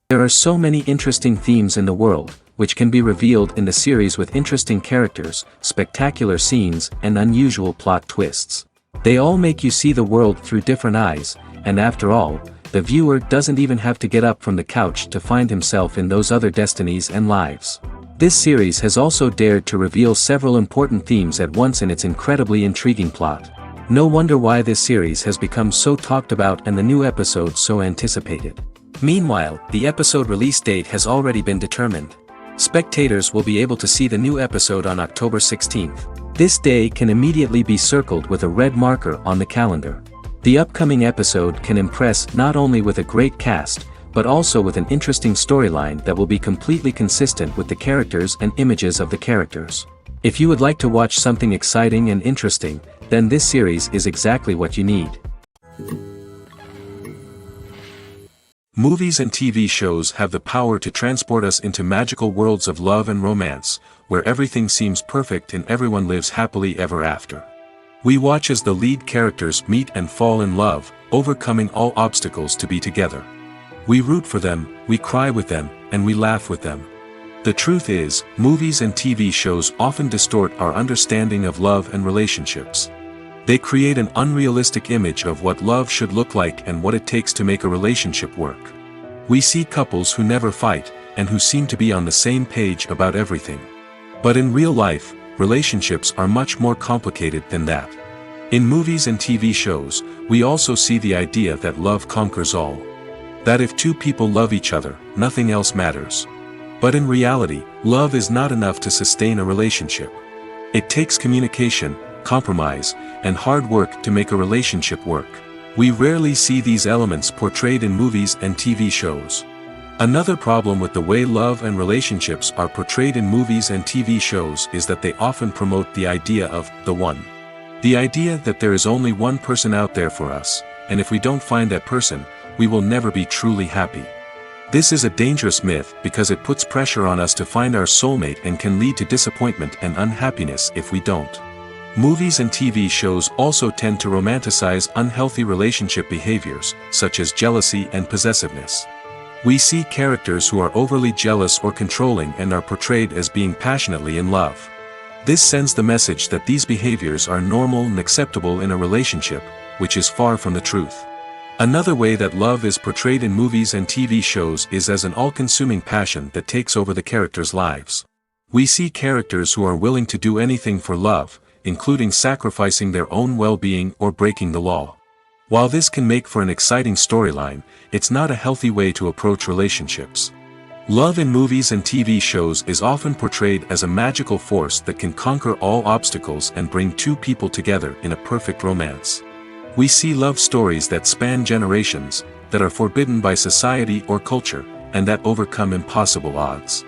There are so many interesting themes in the world, which can be revealed in the series with interesting characters, spectacular scenes, and unusual plot twists. They all make you see the world through different eyes, and after all, the viewer doesn't even have to get up from the couch to find himself in those other destinies and lives. This series has also dared to reveal several important themes at once in its incredibly intriguing plot. No wonder why this series has become so talked about and the new episodes so anticipated. Meanwhile, the episode release date has already been determined. Spectators will be able to see the new episode on October 16th. This day can immediately be circled with a red marker on the calendar. The upcoming episode can impress not only with a great cast, but also with an interesting storyline that will be completely consistent with the characters and images of the characters. If you would like to watch something exciting and interesting, then this series is exactly what you need. Movies and TV shows have the power to transport us into magical worlds of love and romance, where everything seems perfect and everyone lives happily ever after. We watch as the lead characters meet and fall in love, overcoming all obstacles to be together. We root for them, we cry with them, and we laugh with them. The truth is, movies and TV shows often distort our understanding of love and relationships. They create an unrealistic image of what love should look like and what it takes to make a relationship work. We see couples who never fight, and who seem to be on the same page about everything. But in real life, relationships are much more complicated than that. In movies and TV shows, we also see the idea that love conquers all. That if two people love each other, nothing else matters. But in reality, love is not enough to sustain a relationship. It takes communication, compromise, and hard work to make a relationship work. We rarely see these elements portrayed in movies and TV shows. Another problem with the way love and relationships are portrayed in movies and TV shows is that they often promote the idea of the one. The idea that there is only one person out there for us, and if we don't find that person, we will never be truly happy. This is a dangerous myth because it puts pressure on us to find our soulmate and can lead to disappointment and unhappiness if we don't. Movies and TV shows also tend to romanticize unhealthy relationship behaviors, such as jealousy and possessiveness. We see characters who are overly jealous or controlling and are portrayed as being passionately in love. This sends the message that these behaviors are normal and acceptable in a relationship, which is far from the truth. Another way that love is portrayed in movies and TV shows is as an all-consuming passion that takes over the characters' lives. We see characters who are willing to do anything for love, including sacrificing their own well-being or breaking the law. While this can make for an exciting storyline, it's not a healthy way to approach relationships. Love in movies and TV shows is often portrayed as a magical force that can conquer all obstacles and bring two people together in a perfect romance. We see love stories that span generations, that are forbidden by society or culture, and that overcome impossible odds.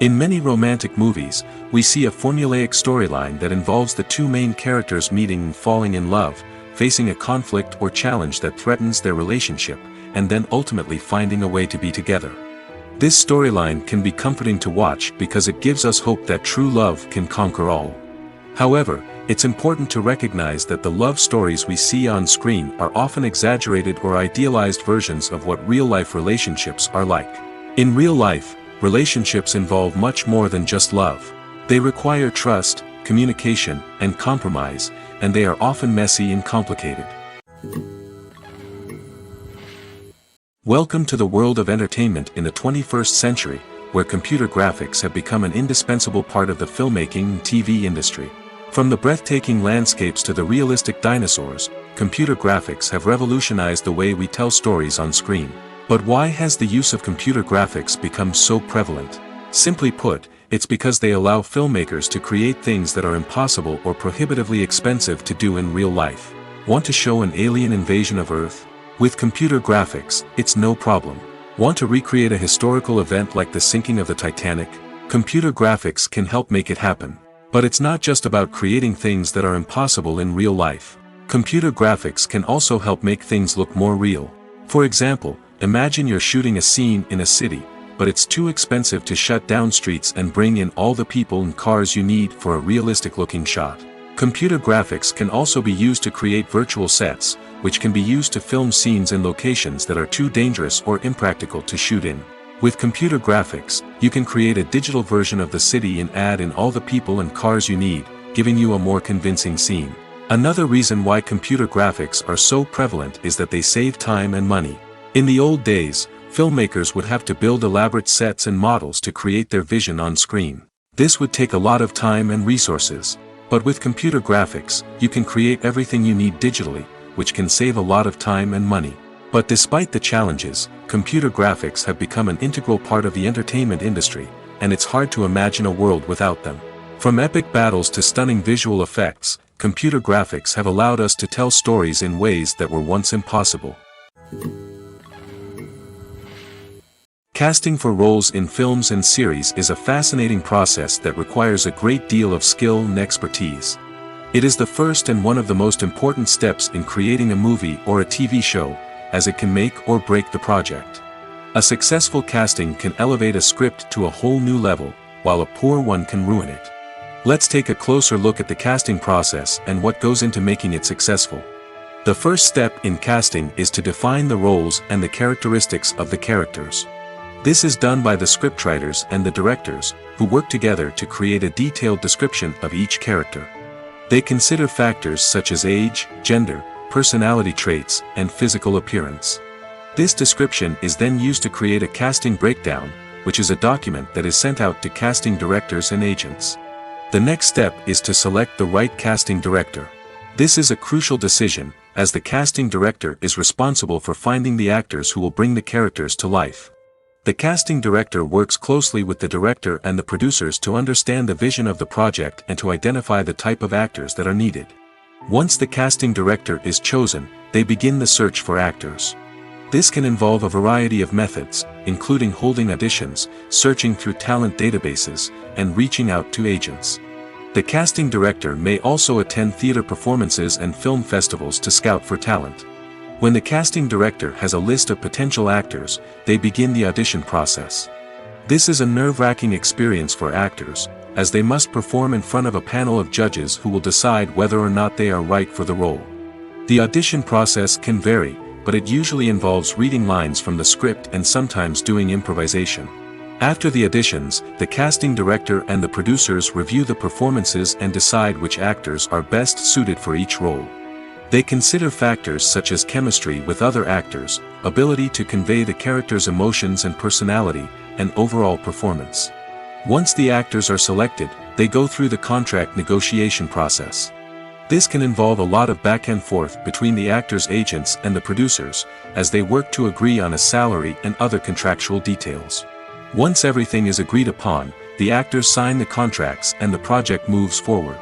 In many romantic movies, we see a formulaic storyline that involves the two main characters meeting and falling in love, facing a conflict or challenge that threatens their relationship, and then ultimately finding a way to be together. This storyline can be comforting to watch because it gives us hope that true love can conquer all. However, it's important to recognize that the love stories we see on screen are often exaggerated or idealized versions of what real-life relationships are like. In real life, relationships involve much more than just love. They require trust, communication, and compromise, and they are often messy and complicated. Welcome to the world of entertainment in the 21st century, where computer graphics have become an indispensable part of the filmmaking and TV industry. From the breathtaking landscapes to the realistic dinosaurs, computer graphics have revolutionized the way we tell stories on screen. But why has the use of computer graphics become so prevalent? Simply put, it's because they allow filmmakers to create things that are impossible or prohibitively expensive to do in real life. Want to show an alien invasion of Earth? With computer graphics, it's no problem. Want to recreate a historical event like the sinking of the Titanic? Computer graphics can help make it happen. But it's not just about creating things that are impossible in real life. Computer graphics can also help make things look more real. For example, imagine you're shooting a scene in a city, but it's too expensive to shut down streets and bring in all the people and cars you need for a realistic-looking shot. Computer graphics can also be used to create virtual sets, which can be used to film scenes in locations that are too dangerous or impractical to shoot in. With computer graphics, you can create a digital version of the city and add in all the people and cars you need, giving you a more convincing scene. Another reason why computer graphics are so prevalent is that they save time and money. In the old days, filmmakers would have to build elaborate sets and models to create their vision on screen. This would take a lot of time and resources. But with computer graphics, you can create everything you need digitally, which can save a lot of time and money. But despite the challenges, computer graphics have become an integral part of the entertainment industry, and it's hard to imagine a world without them. From epic battles to stunning visual effects, computer graphics have allowed us to tell stories in ways that were once impossible. Casting for roles in films and series is a fascinating process that requires a great deal of skill and expertise. It is the first and one of the most important steps in creating a movie or a TV show, as it can make or break the project. A successful casting can elevate a script to a whole new level, while a poor one can ruin it. Let's take a closer look at the casting process and what goes into making it successful. The first step in casting is to define the roles and the characteristics of the characters. This is done by the scriptwriters and the directors, who work together to create a detailed description of each character. They consider factors such as age, gender, personality traits, and physical appearance. This description is then used to create a casting breakdown, which is a document that is sent out to casting directors and agents. The next step is to select the right casting director. This is a crucial decision, as the casting director is responsible for finding the actors who will bring the characters to life. The casting director works closely with the director and the producers to understand the vision of the project and to identify the type of actors that are needed. Once the casting director is chosen, they begin the search for actors. This can involve a variety of methods, including holding auditions, searching through talent databases, and reaching out to agents. The casting director may also attend theater performances and film festivals to scout for talent. When the casting director has a list of potential actors, they begin the audition process. This is a nerve-wracking experience for actors, as they must perform in front of a panel of judges who will decide whether or not they are right for the role. The audition process can vary, but it usually involves reading lines from the script and sometimes doing improvisation. After the auditions, the casting director and the producers review the performances and decide which actors are best suited for each role. They consider factors such as chemistry with other actors, ability to convey the character's emotions and personality, and overall performance. Once the actors are selected, they go through the contract negotiation process. This can involve a lot of back and forth between the actors' agents and the producers, as they work to agree on a salary and other contractual details. Once everything is agreed upon, the actors sign the contracts and the project moves forward.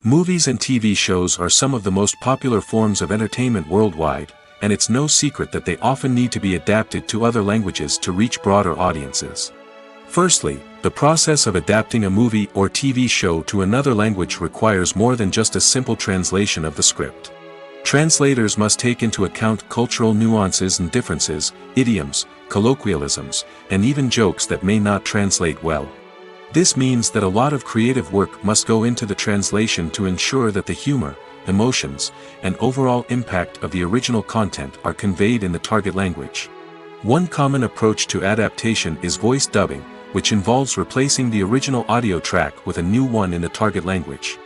Movies and TV shows are some of the most popular forms of entertainment worldwide, and it's no secret that they often need to be adapted to other languages to reach broader audiences. Firstly, the process of adapting a movie or TV show to another language requires more than just a simple translation of the script. Translators must take into account cultural nuances and differences, idioms, colloquialisms, and even jokes that may not translate well. This means that a lot of creative work must go into the translation to ensure that the humor, emotions, and overall impact of the original content are conveyed in the target language. One common approach to adaptation is voice dubbing, which involves replacing the original audio track with a new one in the target language.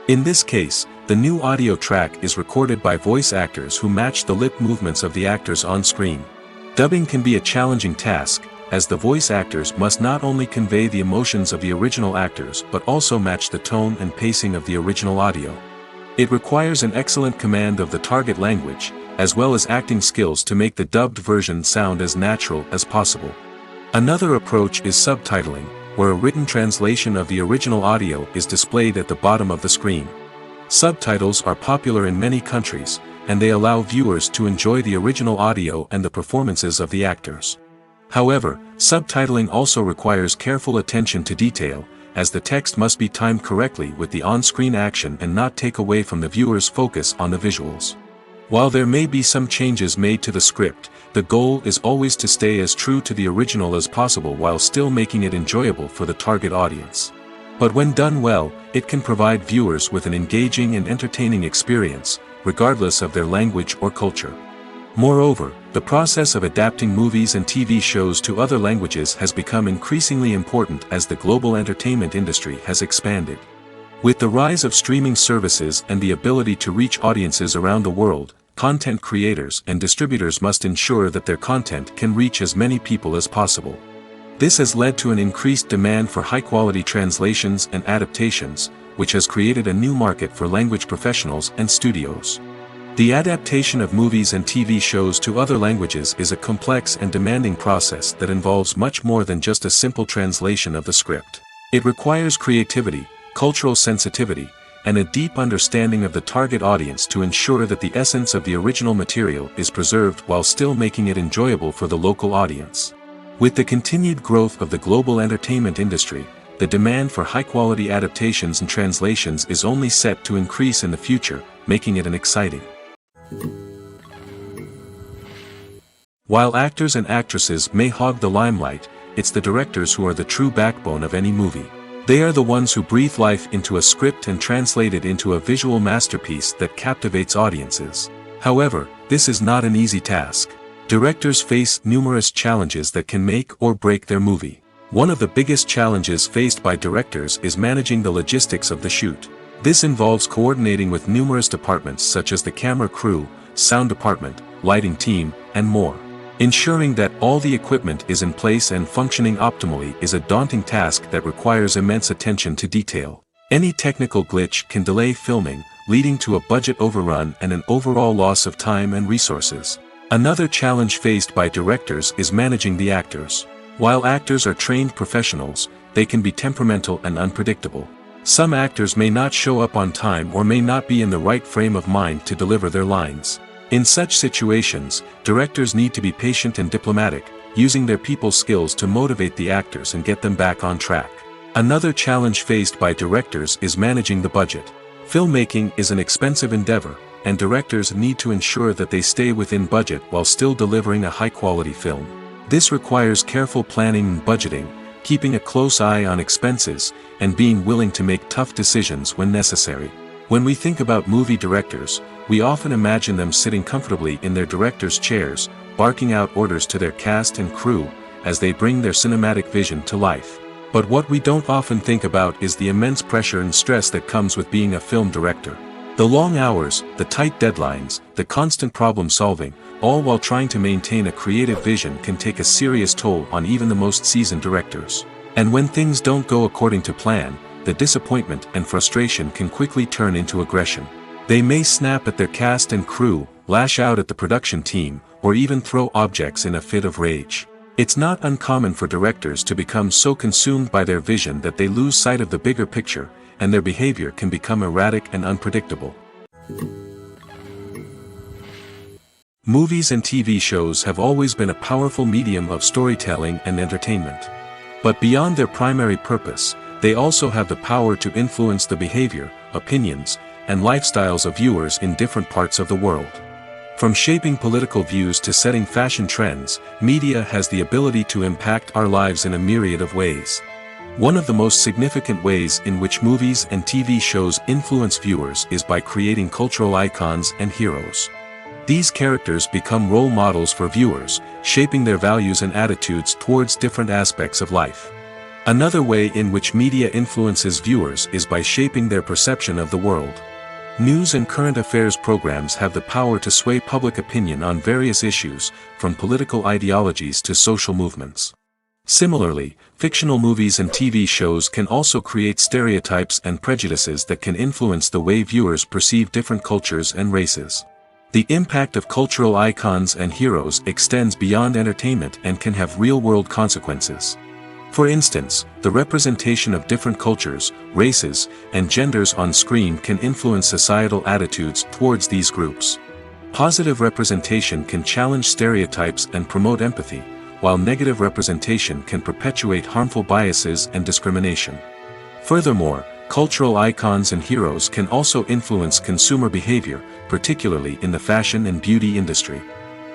In this case, The new audio track is recorded by voice actors who match the lip movements of the actors on screen. Dubbing can be a challenging task, as the voice actors must not only convey the emotions of the original actors but also match the tone and pacing of the original audio. It requires an excellent command of the target language, as well as acting skills to make the dubbed version sound as natural as possible. Another approach is subtitling, where a written translation of the original audio is displayed at the bottom of the screen. Subtitles are popular in many countries, and they allow viewers to enjoy the original audio and the performances of the actors. However, subtitling also requires careful attention to detail, as the text must be timed correctly with the on-screen action and not take away from the viewer's focus on the visuals. While there may be some changes made to the script, the goal is always to stay as true to the original as possible while still making it enjoyable for the target audience. But when done well, it can provide viewers with an engaging and entertaining experience, regardless of their language or culture. Moreover, the process of adapting movies and TV shows to other languages has become increasingly important as the global entertainment industry has expanded. With the rise of streaming services and the ability to reach audiences around the world, content creators and distributors must ensure that their content can reach as many people as possible. This has led to an increased demand for high-quality translations and adaptations, which has created a new market for language professionals and studios. The adaptation of movies and TV shows to other languages is a complex and demanding process that involves much more than just a simple translation of the script. It requires creativity, cultural sensitivity, and a deep understanding of the target audience to ensure that the essence of the original material is preserved while still making it enjoyable for the local audience. With the continued growth of the global entertainment industry, the demand for high-quality adaptations and translations is only set to increase in the future, making it an exciting. While actors and actresses may hog the limelight, it's the directors who are the true backbone of any movie. They are the ones who breathe life into a script and translate it into a visual masterpiece that captivates audiences. However, this is not an easy task. Directors face numerous challenges that can make or break their movie. One of the biggest challenges faced by directors is managing the logistics of the shoot. This involves coordinating with numerous departments such as the camera crew, sound department, lighting team, and more. Ensuring that all the equipment is in place and functioning optimally is a daunting task that requires immense attention to detail. Any technical glitch can delay filming, leading to a budget overrun and an overall loss of time and resources. Another challenge faced by directors is managing the actors. While actors are trained professionals, they can be temperamental and unpredictable. Some actors may not show up on time or may not be in the right frame of mind to deliver their lines. In such situations, directors need to be patient and diplomatic, using their people skills to motivate the actors and get them back on track. Another challenge faced by directors is managing the budget. Filmmaking is an expensive endeavor, and directors need to ensure that they stay within budget while still delivering a high-quality film. This requires careful planning and budgeting, keeping a close eye on expenses, and being willing to make tough decisions when necessary. When we think about movie directors, we often imagine them sitting comfortably in their director's chairs, barking out orders to their cast and crew, as they bring their cinematic vision to life. But what we don't often think about is the immense pressure and stress that comes with being a film director. The long hours, the tight deadlines, the constant problem solving, all while trying to maintain a creative vision can take a serious toll on even the most seasoned directors. And when things don't go according to plan, the disappointment and frustration can quickly turn into aggression. They may snap at their cast and crew, lash out at the production team, or even throw objects in a fit of rage. It's not uncommon for directors to become so consumed by their vision that they lose sight of the bigger picture, and their behavior can become erratic and unpredictable. Movies and TV shows have always been a powerful medium of storytelling and entertainment. But beyond their primary purpose, they also have the power to influence the behavior, opinions, and lifestyles of viewers in different parts of the world. From shaping political views to setting fashion trends, media has the ability to impact our lives in a myriad of ways. One of the most significant ways in which movies and TV shows influence viewers is by creating cultural icons and heroes. These characters become role models for viewers, shaping their values and attitudes towards different aspects of life. Another way in which media influences viewers is by shaping their perception of the world. News and current affairs programs have the power to sway public opinion on various issues, from political ideologies to social movements. Similarly, fictional movies and TV shows can also create stereotypes and prejudices that can influence the way viewers perceive different cultures and races. The impact of cultural icons and heroes extends beyond entertainment and can have real-world consequences. For instance, the representation of different cultures, races, and genders on screen can influence societal attitudes towards these groups. Positive representation can challenge stereotypes and promote empathy, while negative representation can perpetuate harmful biases and discrimination. Furthermore, cultural icons and heroes can also influence consumer behavior, particularly in the fashion and beauty industry.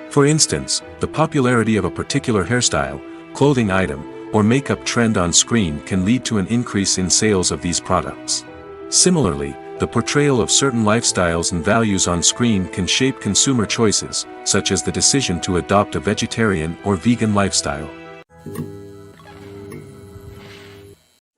For instance, the popularity of a particular hairstyle, clothing item, or makeup trend on screen can lead to an increase in sales of these products. Similarly, the portrayal of certain lifestyles and values on screen can shape consumer choices, such as the decision to adopt a vegetarian or vegan lifestyle.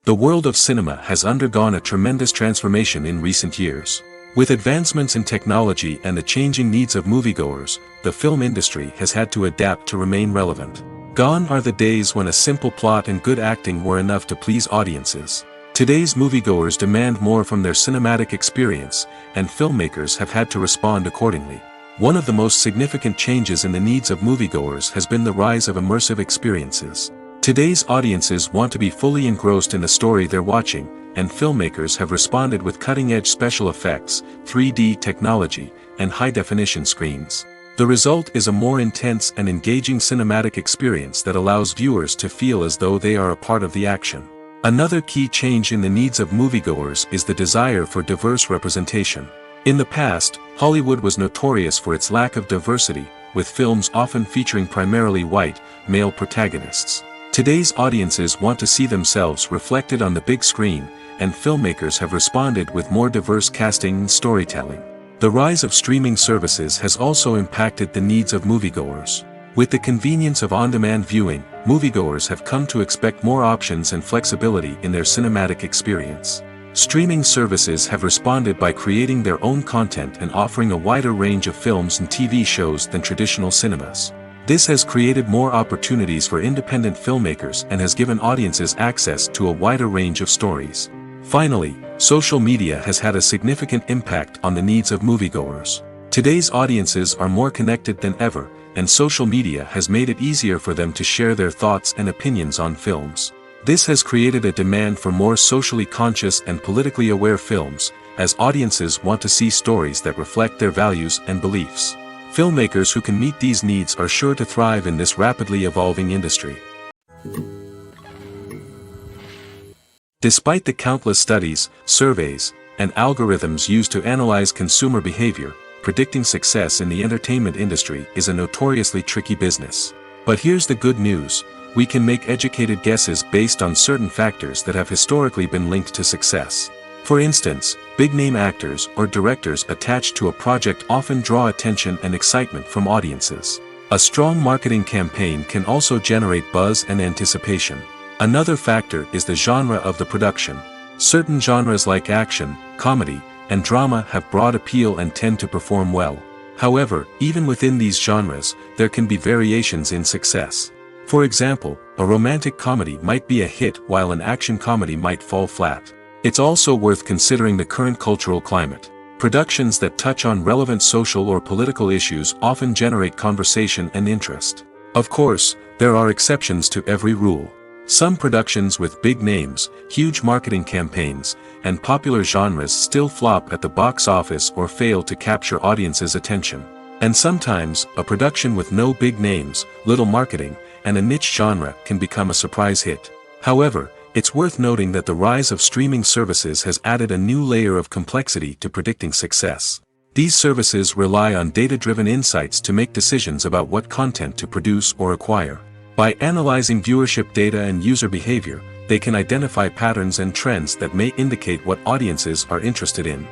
The world of cinema has undergone a tremendous transformation in recent years. With advancements in technology and the changing needs of moviegoers, the film industry has had to adapt to remain relevant. Gone are the days when a simple plot and good acting were enough to please audiences. Today's moviegoers demand more from their cinematic experience, and filmmakers have had to respond accordingly. One of the most significant changes in the needs of moviegoers has been the rise of immersive experiences. Today's audiences want to be fully engrossed in the story they're watching, and filmmakers have responded with cutting-edge special effects, 3D technology, and high-definition screens. The result is a more intense and engaging cinematic experience that allows viewers to feel as though they are a part of the action. Another key change in the needs of moviegoers is the desire for diverse representation. In the past, Hollywood was notorious for its lack of diversity, with films often featuring primarily white, male protagonists. Today's audiences want to see themselves reflected on the big screen, and filmmakers have responded with more diverse casting and storytelling. The rise of streaming services has also impacted the needs of moviegoers. With the convenience of on-demand viewing, moviegoers have come to expect more options and flexibility in their cinematic experience. Streaming services have responded by creating their own content and offering a wider range of films and TV shows than traditional cinemas. This has created more opportunities for independent filmmakers and has given audiences access to a wider range of stories. Finally, social media has had a significant impact on the needs of moviegoers. Today's audiences are more connected than ever, and social media has made it easier for them to share their thoughts and opinions on films. This has created a demand for more socially conscious and politically aware films, as audiences want to see stories that reflect their values and beliefs. Filmmakers who can meet these needs are sure to thrive in this rapidly evolving industry. Despite the countless studies, surveys, and algorithms used to analyze consumer behavior, predicting success in the entertainment industry is a notoriously tricky business. But here's the good news: we can make educated guesses based on certain factors that have historically been linked to success. For instance, big-name actors or directors attached to a project often draw attention and excitement from audiences. A strong marketing campaign can also generate buzz and anticipation. Another factor is the genre of the production. Certain genres like action, comedy, and drama have broad appeal and tend to perform well. However, even within these genres, there can be variations in success. For example, a romantic comedy might be a hit while an action comedy might fall flat. It's also worth considering the current cultural climate. Productions that touch on relevant social or political issues often generate conversation and interest. Of course, there are exceptions to every rule. Some productions with big names, huge marketing campaigns, and popular genres still flop at the box office or fail to capture audiences' attention. And sometimes, a production with no big names, little marketing, and a niche genre can become a surprise hit. However, it's worth noting that the rise of streaming services has added a new layer of complexity to predicting success. These services rely on data-driven insights to make decisions about what content to produce or acquire. By analyzing viewership data and user behavior, they can identify patterns and trends that may indicate what audiences are interested in.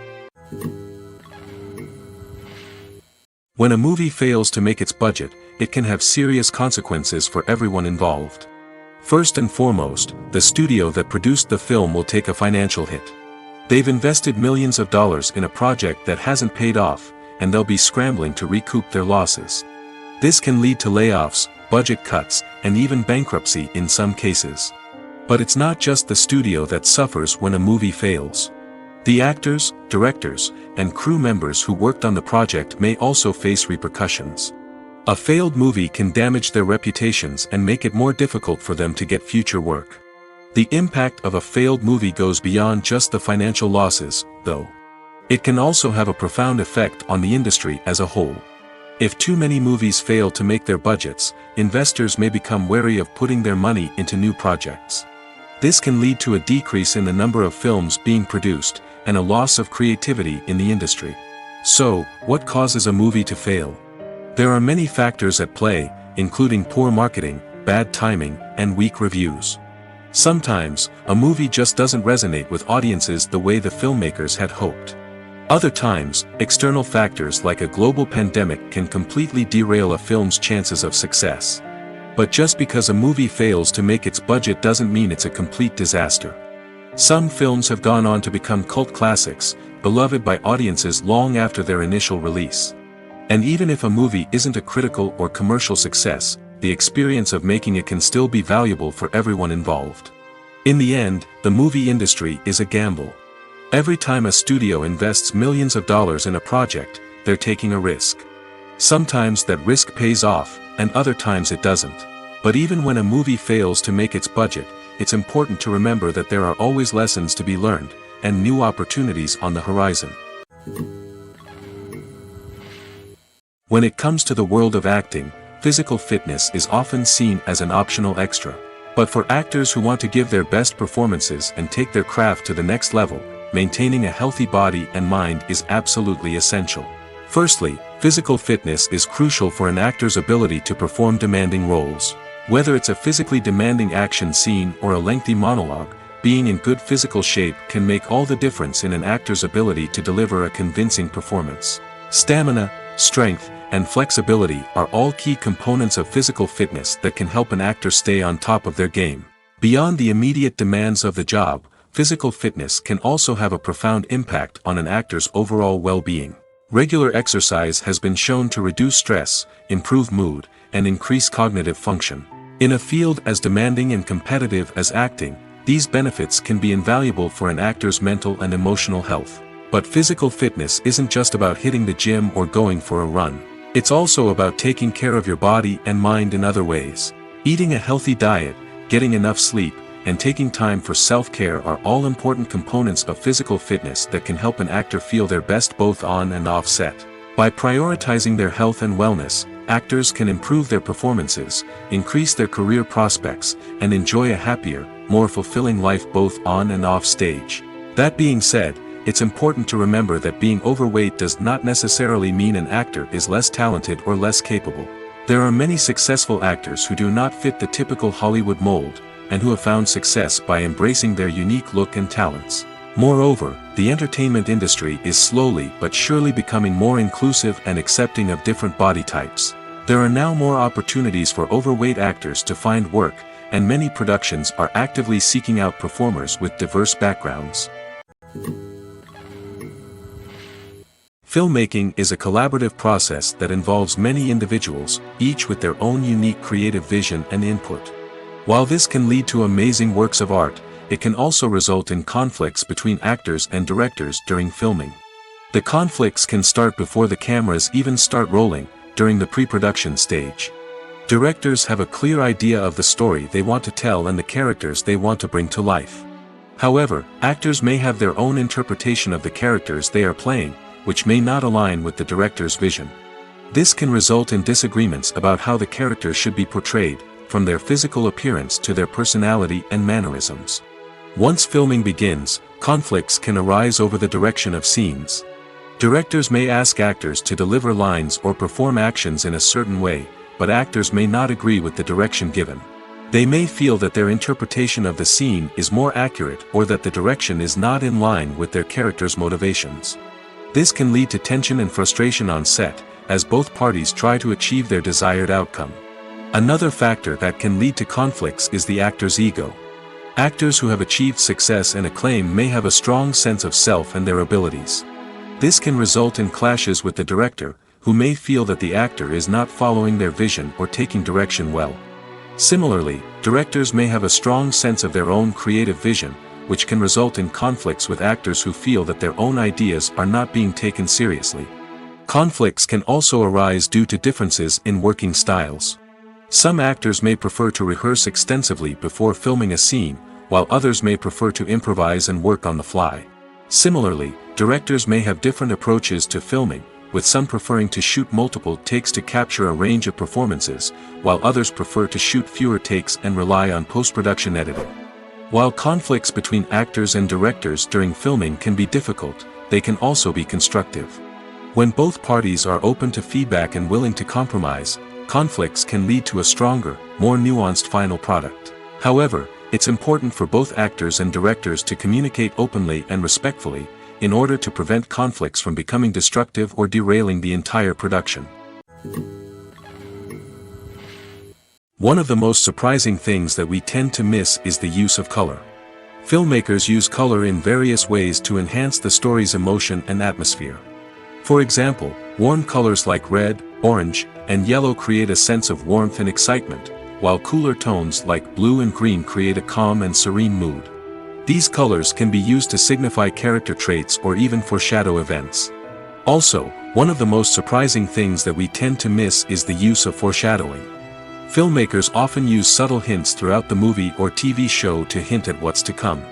When a movie fails to make its budget, it can have serious consequences for everyone involved. First and foremost, the studio that produced the film will take a financial hit. They've invested millions of dollars in a project that hasn't paid off, and they'll be scrambling to recoup their losses. This can lead to layoffs, budget cuts, and even bankruptcy in some cases. But it's not just the studio that suffers when a movie fails. The actors, directors, and crew members who worked on the project may also face repercussions. A failed movie can damage their reputations and make it more difficult for them to get future work. The impact of a failed movie goes beyond just the financial losses, though. It can also have a profound effect on the industry as a whole. If too many movies fail to make their budgets, investors may become wary of putting their money into new projects. This can lead to a decrease in the number of films being produced, and a loss of creativity in the industry. So, what causes a movie to fail? There are many factors at play, including poor marketing, bad timing, and weak reviews. Sometimes, a movie just doesn't resonate with audiences the way the filmmakers had hoped. Other times, external factors like a global pandemic can completely derail a film's chances of success. But just because a movie fails to make its budget doesn't mean it's a complete disaster. Some films have gone on to become cult classics, beloved by audiences long after their initial release. And even if a movie isn't a critical or commercial success, the experience of making it can still be valuable for everyone involved. In the end, the movie industry is a gamble. Every time a studio invests millions of dollars in a project, they're taking a risk. Sometimes that risk pays off, and other times it doesn't. But even when a movie fails to make its budget, it's important to remember that there are always lessons to be learned, and new opportunities on the horizon. When it comes to the world of acting, physical fitness is often seen as an optional extra. But for actors who want to give their best performances and take their craft to the next level, maintaining a healthy body and mind is absolutely essential. Firstly, physical fitness is crucial for an actor's ability to perform demanding roles. Whether it's a physically demanding action scene or a lengthy monologue, being in good physical shape can make all the difference in an actor's ability to deliver a convincing performance. Stamina, strength, and flexibility are all key components of physical fitness that can help an actor stay on top of their game. Beyond the immediate demands of the job, physical fitness can also have a profound impact on an actor's overall well-being. Regular exercise has been shown to reduce stress, improve mood, and increase cognitive function. In a field as demanding and competitive as acting, these benefits can be invaluable for an actor's mental and emotional health. But physical fitness isn't just about hitting the gym or going for a run. It's also about taking care of your body and mind in other ways. Eating a healthy diet, getting enough sleep, and taking time for self-care are all important components of physical fitness that can help an actor feel their best both on and off set. By prioritizing their health and wellness, actors can improve their performances, increase their career prospects, and enjoy a happier, more fulfilling life both on and off stage. That being said, it's important to remember that being overweight does not necessarily mean an actor is less talented or less capable. There are many successful actors who do not fit the typical Hollywood mold, and who have found success by embracing their unique look and talents. Moreover, the entertainment industry is slowly but surely becoming more inclusive and accepting of different body types. There are now more opportunities for overweight actors to find work, and many productions are actively seeking out performers with diverse backgrounds. Filmmaking is a collaborative process that involves many individuals, each with their own unique creative vision and input. While this can lead to amazing works of art, it can also result in conflicts between actors and directors during filming. The conflicts can start before the cameras even start rolling, during the pre-production stage. Directors have a clear idea of the story they want to tell and the characters they want to bring to life. However, actors may have their own interpretation of the characters they are playing, which may not align with the director's vision. This can result in disagreements about how the characters should be portrayed, from their physical appearance to their personality and mannerisms. Once filming begins, conflicts can arise over the direction of scenes. Directors may ask actors to deliver lines or perform actions in a certain way, but actors may not agree with the direction given. They may feel that their interpretation of the scene is more accurate or that the direction is not in line with their character's motivations. This can lead to tension and frustration on set, as both parties try to achieve their desired outcome. Another factor that can lead to conflicts is the actor's ego. Actors who have achieved success and acclaim may have a strong sense of self and their abilities. This can result in clashes with the director, who may feel that the actor is not following their vision or taking direction well. Similarly, directors may have a strong sense of their own creative vision, which can result in conflicts with actors who feel that their own ideas are not being taken seriously. Conflicts can also arise due to differences in working styles. Some actors may prefer to rehearse extensively before filming a scene, while others may prefer to improvise and work on the fly. Similarly, directors may have different approaches to filming, with some preferring to shoot multiple takes to capture a range of performances, while others prefer to shoot fewer takes and rely on post-production editing. While conflicts between actors and directors during filming can be difficult, they can also be constructive. When both parties are open to feedback and willing to compromise, conflicts can lead to a stronger, more nuanced final product. However, it's important for both actors and directors to communicate openly and respectfully, in order to prevent conflicts from becoming destructive or derailing the entire production. One of the most surprising things that we tend to miss is the use of color. Filmmakers use color in various ways to enhance the story's emotion and atmosphere. For example, warm colors like red, orange, and yellow create a sense of warmth and excitement, while cooler tones like blue and green create a calm and serene mood. These colors can be used to signify character traits or even foreshadow events. Also, one of the most surprising things that we tend to miss is the use of foreshadowing. Filmmakers often use subtle hints throughout the movie or TV show to hint at what's to come.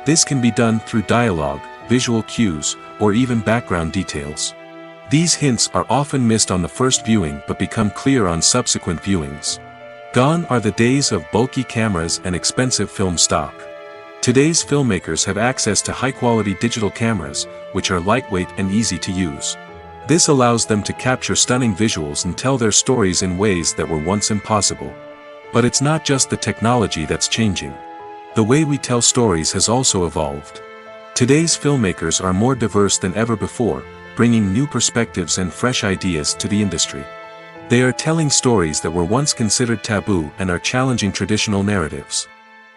This can be done through dialogue, visual cues, or even background details. These hints are often missed on the first viewing but become clear on subsequent viewings. Gone are the days of bulky cameras and expensive film stock. Today's filmmakers have access to high-quality digital cameras, which are lightweight and easy to use. This allows them to capture stunning visuals and tell their stories in ways that were once impossible. But it's not just the technology that's changing. The way we tell stories has also evolved. Today's filmmakers are more diverse than ever before, bringing new perspectives and fresh ideas to the industry. They are telling stories that were once considered taboo and are challenging traditional narratives.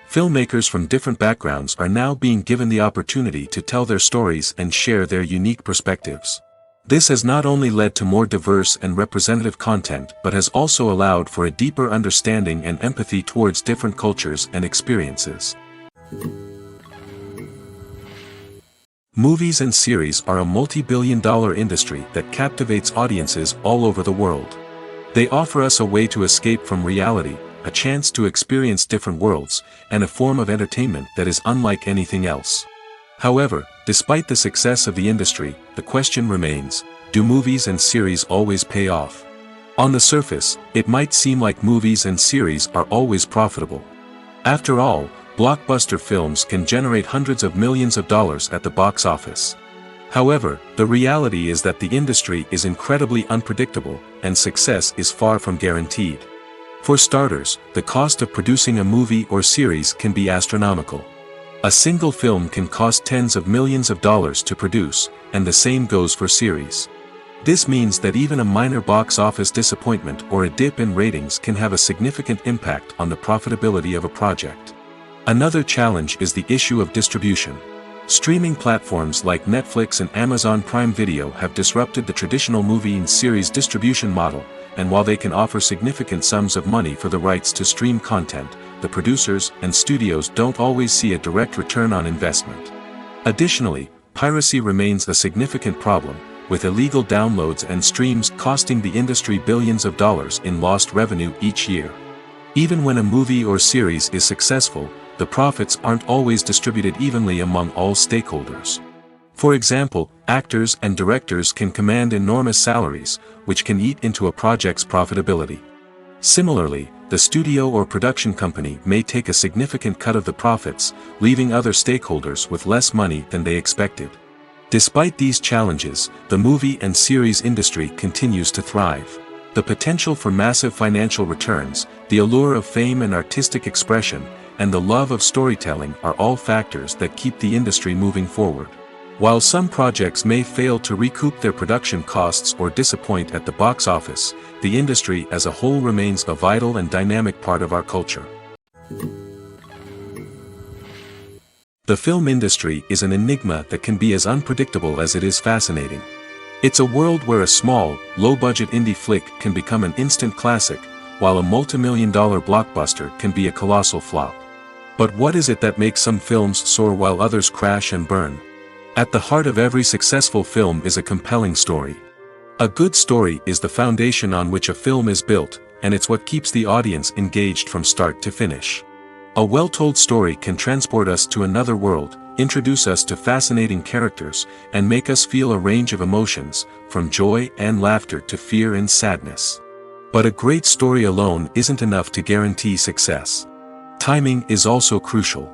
Filmmakers from different backgrounds are now being given the opportunity to tell their stories and share their unique perspectives. This has not only led to more diverse and representative content but has also allowed for a deeper understanding and empathy towards different cultures and experiences. Movies and series are a multi-billion-dollar industry that captivates audiences all over the world. They offer us a way to escape from reality, a chance to experience different worlds, and a form of entertainment that is unlike anything else. However, despite the success of the industry, the question remains, do movies and series always pay off? On the surface, it might seem like movies and series are always profitable. After all, blockbuster films can generate hundreds of millions of dollars at the box office. However, the reality is that the industry is incredibly unpredictable, and success is far from guaranteed. For starters, the cost of producing a movie or series can be astronomical. A single film can cost tens of millions of dollars to produce, and the same goes for series. This means that even a minor box office disappointment or a dip in ratings can have a significant impact on the profitability of a project. Another challenge is the issue of distribution. Streaming platforms like Netflix and Amazon Prime Video have disrupted the traditional movie and series distribution model, and while they can offer significant sums of money for the rights to stream content, the producers and studios don't always see a direct return on investment. Additionally, piracy remains a significant problem, with illegal downloads and streams costing the industry billions of dollars in lost revenue each year. Even when a movie or series is successful, the profits aren't always distributed evenly among all stakeholders. For example, actors and directors can command enormous salaries, which can eat into a project's profitability. Similarly, the studio or production company may take a significant cut of the profits, leaving other stakeholders with less money than they expected. Despite these challenges, the movie and series industry continues to thrive. The potential for massive financial returns, the allure of fame and artistic expression, and the love of storytelling are all factors that keep the industry moving forward. While some projects may fail to recoup their production costs or disappoint at the box office, the industry as a whole remains a vital and dynamic part of our culture. The film industry is an enigma that can be as unpredictable as it is fascinating. It's a world where a small, low-budget indie flick can become an instant classic, while a multi-million-dollar blockbuster can be a colossal flop. But what is it that makes some films soar while others crash and burn? At the heart of every successful film is a compelling story. A good story is the foundation on which a film is built, and it's what keeps the audience engaged from start to finish. A well-told story can transport us to another world, introduce us to fascinating characters, and make us feel a range of emotions, from joy and laughter to fear and sadness. But a great story alone isn't enough to guarantee success. Timing is also crucial.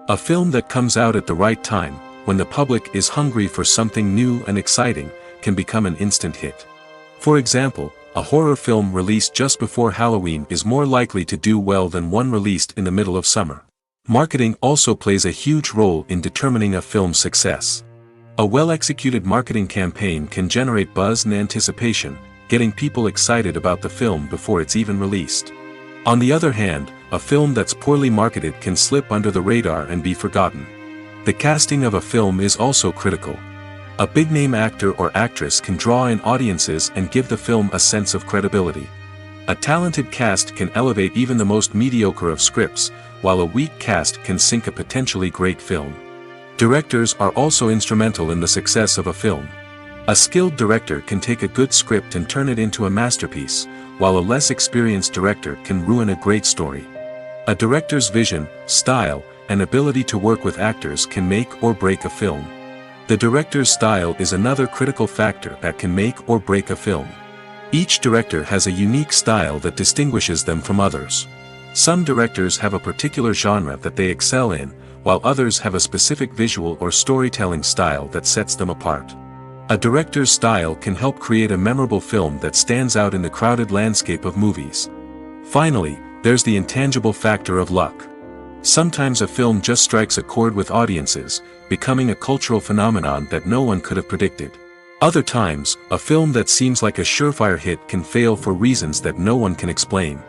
A film that comes out at the right time, when the public is hungry for something new and exciting, can become an instant hit. For example, a horror film released just before Halloween is more likely to do well than one released in the middle of summer. Marketing also plays a huge role in determining a film's success. A well-executed marketing campaign can generate buzz and anticipation, getting people excited about the film before it's even released. On the other hand, a film that's poorly marketed can slip under the radar and be forgotten. The casting of a film is also critical. A big-name actor or actress can draw in audiences and give the film a sense of credibility. A talented cast can elevate even the most mediocre of scripts, while a weak cast can sink a potentially great film. Directors are also instrumental in the success of a film. A skilled director can take a good script and turn it into a masterpiece, while a less experienced director can ruin a great story. A director's vision, style, and ability to work with actors can make or break a film. The director's style is another critical factor that can make or break a film. Each director has a unique style that distinguishes them from others. Some directors have a particular genre that they excel in, while others have a specific visual or storytelling style that sets them apart. A director's style can help create a memorable film that stands out in the crowded landscape of movies. Finally, there's the intangible factor of luck. Sometimes a film just strikes a chord with audiences, becoming a cultural phenomenon that no one could have predicted. Other times, a film that seems like a surefire hit can fail for reasons that no one can explain.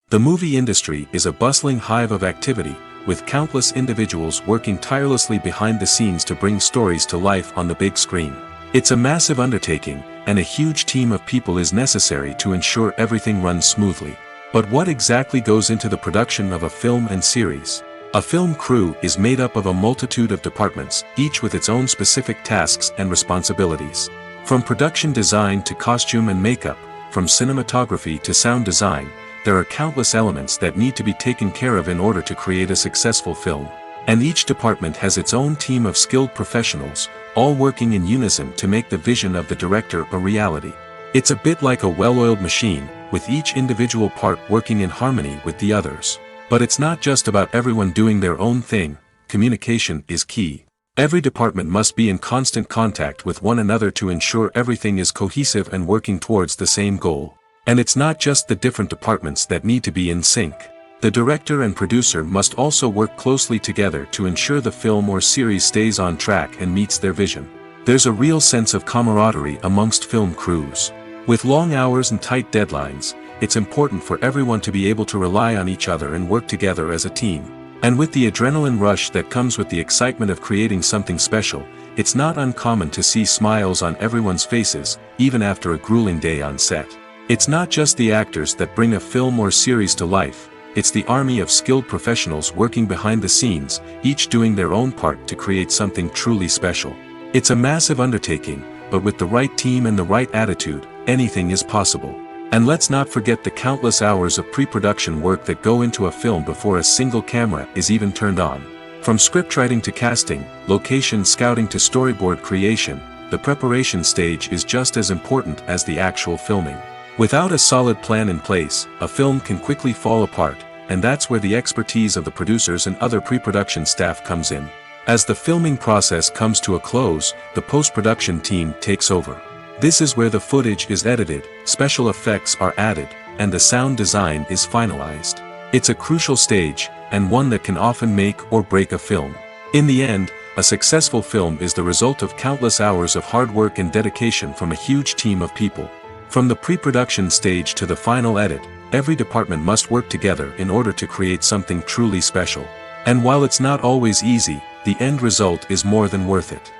The movie industry is a bustling hive of activity, with countless individuals working tirelessly behind the scenes to bring stories to life on the big screen. It's a massive undertaking, and a huge team of people is necessary to ensure everything runs smoothly. But what exactly goes into the production of a film and series? A film crew is made up of a multitude of departments, each with its own specific tasks and responsibilities. From production design to costume and makeup, from cinematography to sound design, there are countless elements that need to be taken care of in order to create a successful film. And each department has its own team of skilled professionals, all working in unison to make the vision of the director a reality. It's a bit like a well-oiled machine, with each individual part working in harmony with the others. But it's not just about everyone doing their own thing. Communication is key. Every department must be in constant contact with one another to ensure everything is cohesive and working towards the same goal. And it's not just the different departments that need to be in sync. The director and producer must also work closely together to ensure the film or series stays on track and meets their vision. There's a real sense of camaraderie amongst film crews. With long hours and tight deadlines, it's important for everyone to be able to rely on each other and work together as a team. And with the adrenaline rush that comes with the excitement of creating something special, it's not uncommon to see smiles on everyone's faces, even after a grueling day on set. It's not just the actors that bring a film or series to life, it's the army of skilled professionals working behind the scenes, each doing their own part to create something truly special. It's a massive undertaking, but with the right team and the right attitude, anything is possible. And let's not forget the countless hours of pre-production work that go into a film before a single camera is even turned on. From scriptwriting to casting, location scouting to storyboard creation, the preparation stage is just as important as the actual filming. Without a solid plan in place, a film can quickly fall apart, and that's where the expertise of the producers and other pre-production staff comes in. As the filming process comes to a close, the post-production team takes over. This is where the footage is edited, special effects are added, and the sound design is finalized. It's a crucial stage, and one that can often make or break a film. In the end, a successful film is the result of countless hours of hard work and dedication from a huge team of people. From the pre-production stage to the final edit, every department must work together in order to create something truly special. And while it's not always easy, the end result is more than worth it.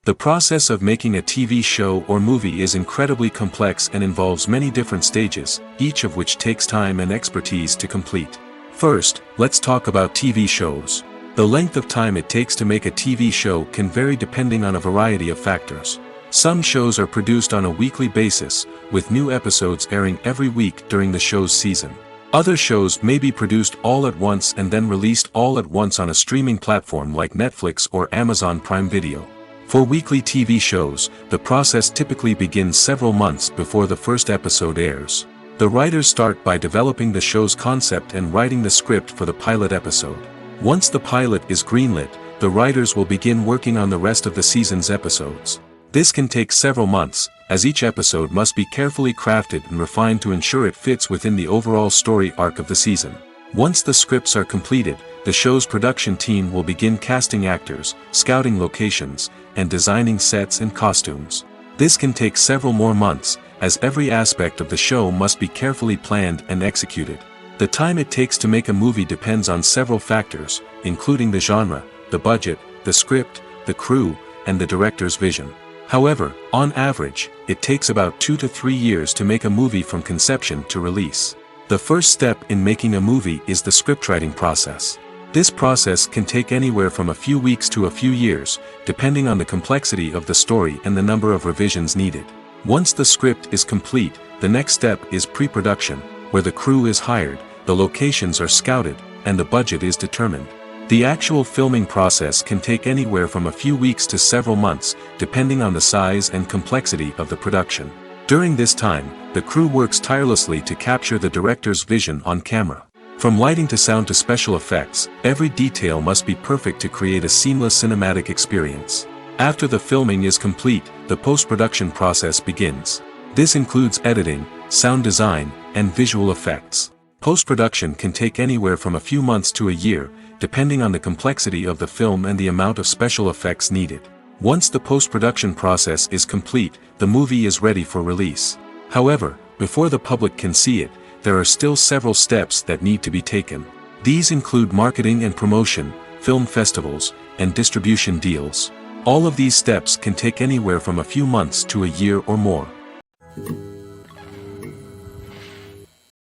The process of making a TV show or movie is incredibly complex and involves many different stages, each of which takes time and expertise to complete. First, let's talk about TV shows. The length of time it takes to make a TV show can vary depending on a variety of factors. Some shows are produced on a weekly basis, with new episodes airing every week during the show's season. Other shows may be produced all at once and then released all at once on a streaming platform like Netflix or Amazon Prime Video. For weekly TV shows, the process typically begins several months before the first episode airs. The writers start by developing the show's concept and writing the script for the pilot episode. Once the pilot is greenlit, the writers will begin working on the rest of the season's episodes. This can take several months, as each episode must be carefully crafted and refined to ensure it fits within the overall story arc of the season. Once the scripts are completed, the show's production team will begin casting actors, scouting locations, and designing sets and costumes. This can take several more months, as every aspect of the show must be carefully planned and executed. The time it takes to make a movie depends on several factors, including the genre, the budget, the script, the crew, and the director's vision. However, on average, it takes about 2 to 3 years to make a movie from conception to release. The first step in making a movie is the scriptwriting process. This process can take anywhere from a few weeks to a few years, depending on the complexity of the story and the number of revisions needed. Once the script is complete, the next step is pre-production, where the crew is hired, the locations are scouted, and the budget is determined. The actual filming process can take anywhere from a few weeks to several months, depending on the size and complexity of the production. During this time, the crew works tirelessly to capture the director's vision on camera. From lighting to sound to special effects, every detail must be perfect to create a seamless cinematic experience. After the filming is complete, the post-production process begins. This includes editing, sound design, and visual effects. Post-production can take anywhere from a few months to a year, depending on the complexity of the film and the amount of special effects needed. Once the post-production process is complete, the movie is ready for release. However, before the public can see it, there are still several steps that need to be taken. These include marketing and promotion, film festivals, and distribution deals. All of these steps can take anywhere from a few months to a year or more.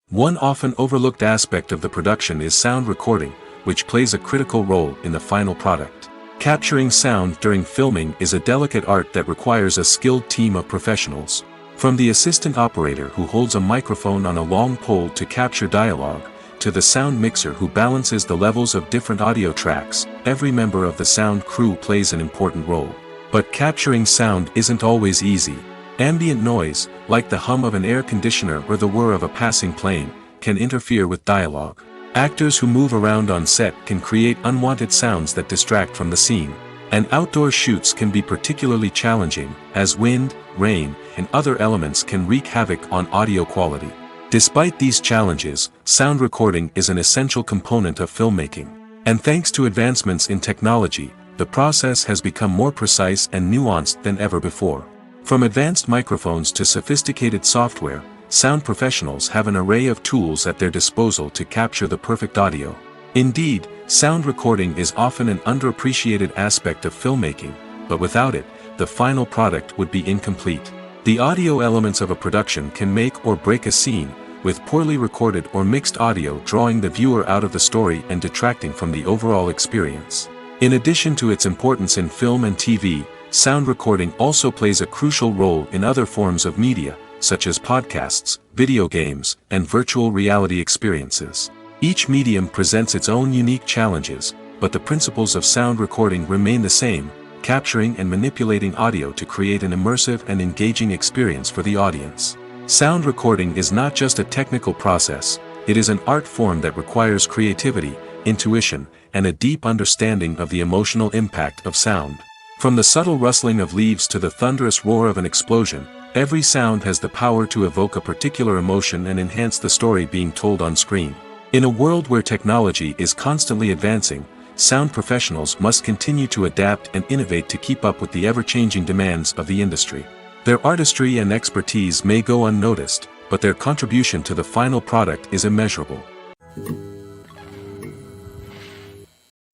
One often overlooked aspect of the production is sound recording, which plays a critical role in the final product. Capturing sound during filming is a delicate art that requires a skilled team of professionals. From the assistant operator who holds a microphone on a long pole to capture dialogue, to the sound mixer who balances the levels of different audio tracks, every member of the sound crew plays an important role. But capturing sound isn't always easy. Ambient noise, like the hum of an air conditioner or the whir of a passing plane, can interfere with dialogue. Actors who move around on set can create unwanted sounds that distract from the scene. And outdoor shoots can be particularly challenging, as wind, rain, and other elements can wreak havoc on audio quality. Despite these challenges, sound recording is an essential component of filmmaking. And thanks to advancements in technology, the process has become more precise and nuanced than ever before. From advanced microphones to sophisticated software, sound professionals have an array of tools at their disposal to capture the perfect audio. Indeed, sound recording is often an underappreciated aspect of filmmaking, but without it, the final product would be incomplete. The audio elements of a production can make or break a scene, with poorly recorded or mixed audio drawing the viewer out of the story and detracting from the overall experience. In addition to its importance in film and TV, sound recording also plays a crucial role in other forms of media, such as podcasts, video games, and virtual reality experiences. Each medium presents its own unique challenges, but the principles of sound recording remain the same, capturing and manipulating audio to create an immersive and engaging experience for the audience. Sound recording is not just a technical process, it is an art form that requires creativity, intuition, and a deep understanding of the emotional impact of sound. From the subtle rustling of leaves to the thunderous roar of an explosion, every sound has the power to evoke a particular emotion and enhance the story being told on screen. In a world where technology is constantly advancing, sound professionals must continue to adapt and innovate to keep up with the ever-changing demands of the industry. Their artistry and expertise may go unnoticed, but their contribution to the final product is immeasurable.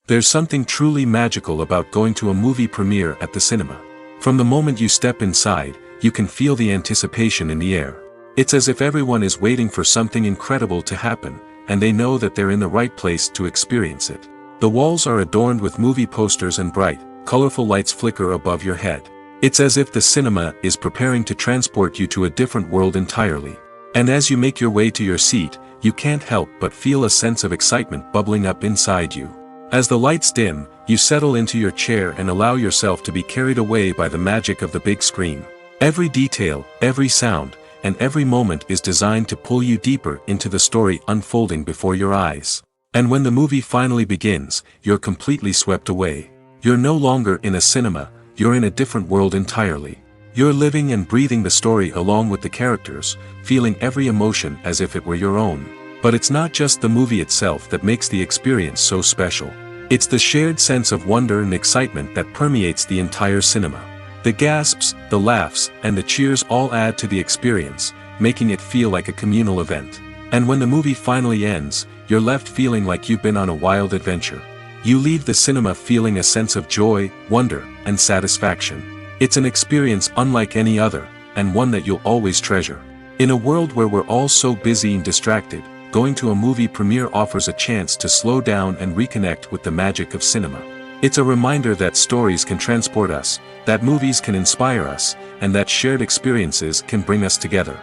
There's something truly magical about going to a movie premiere at the cinema. From the moment you step inside, you can feel the anticipation in the air. It's as if everyone is waiting for something incredible to happen, and they know that they're in the right place to experience it. The walls are adorned with movie posters and bright, colorful lights flicker above your head. It's as if the cinema is preparing to transport you to a different world entirely. And as you make your way to your seat, you can't help but feel a sense of excitement bubbling up inside you. As the lights dim, you settle into your chair and allow yourself to be carried away by the magic of the big screen. Every detail, every sound, and every moment is designed to pull you deeper into the story unfolding before your eyes. And when the movie finally begins, you're completely swept away. You're no longer in a cinema, you're in a different world entirely. You're living and breathing the story along with the characters, feeling every emotion as if it were your own. But it's not just the movie itself that makes the experience so special. It's the shared sense of wonder and excitement that permeates the entire cinema. The gasps, the laughs, and the cheers all add to the experience, making it feel like a communal event. And when the movie finally ends, you're left feeling like you've been on a wild adventure. You leave the cinema feeling a sense of joy, wonder, and satisfaction. It's an experience unlike any other, and one that you'll always treasure. In a world where we're all so busy and distracted, going to a movie premiere offers a chance to slow down and reconnect with the magic of cinema. It's a reminder that stories can transport us, that movies can inspire us, and that shared experiences can bring us together.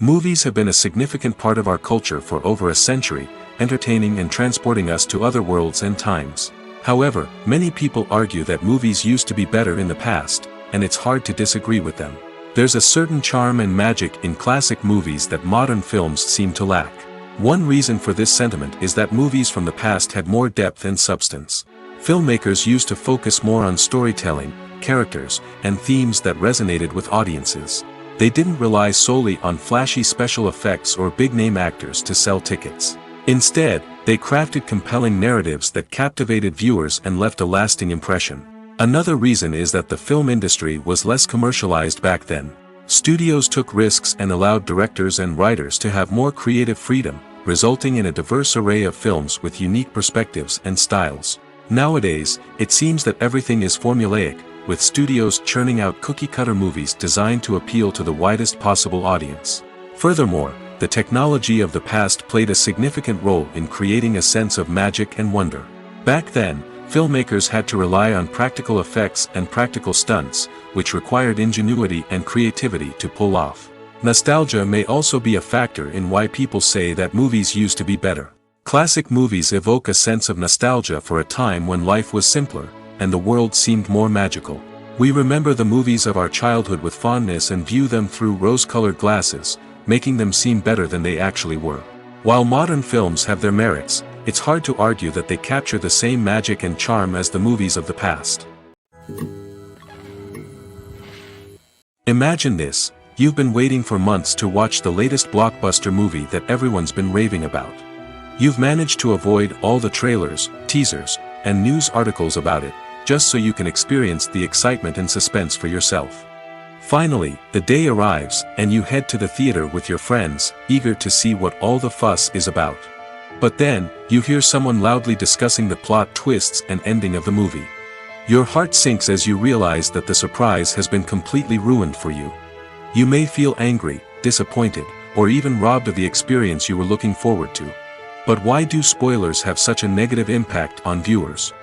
Movies have been a significant part of our culture for over a century, entertaining and transporting us to other worlds and times. However, many people argue that movies used to be better in the past, and it's hard to disagree with them. There's a certain charm and magic in classic movies that modern films seem to lack. One reason for this sentiment is that movies from the past had more depth and substance. Filmmakers used to focus more on storytelling, characters, and themes that resonated with audiences. They didn't rely solely on flashy special effects or big-name actors to sell tickets. Instead, they crafted compelling narratives that captivated viewers and left a lasting impression. Another reason is that the film industry was less commercialized back then. Studios took risks and allowed directors and writers to have more creative freedom, resulting in a diverse array of films with unique perspectives and styles. Nowadays, it seems that everything is formulaic, with studios churning out cookie-cutter movies designed to appeal to the widest possible audience. Furthermore, the technology of the past played a significant role in creating a sense of magic and wonder. Back then, filmmakers had to rely on practical effects and practical stunts, which required ingenuity and creativity to pull off. Nostalgia may also be a factor in why people say that movies used to be better. Classic movies evoke a sense of nostalgia for a time when life was simpler, and the world seemed more magical. We remember the movies of our childhood with fondness and view them through rose-colored glasses, making them seem better than they actually were. While modern films have their merits, it's hard to argue that they capture the same magic and charm as the movies of the past. Imagine this: you've been waiting for months to watch the latest blockbuster movie that everyone's been raving about. You've managed to avoid all the trailers, teasers, and news articles about it, just so you can experience the excitement and suspense for yourself. Finally, the day arrives, and you head to the theater with your friends, eager to see what all the fuss is about. But then, you hear someone loudly discussing the plot twists and ending of the movie. Your heart sinks as you realize that the surprise has been completely ruined for you. You may feel angry, disappointed, or even robbed of the experience you were looking forward to. But why do spoilers have such a negative impact on viewers?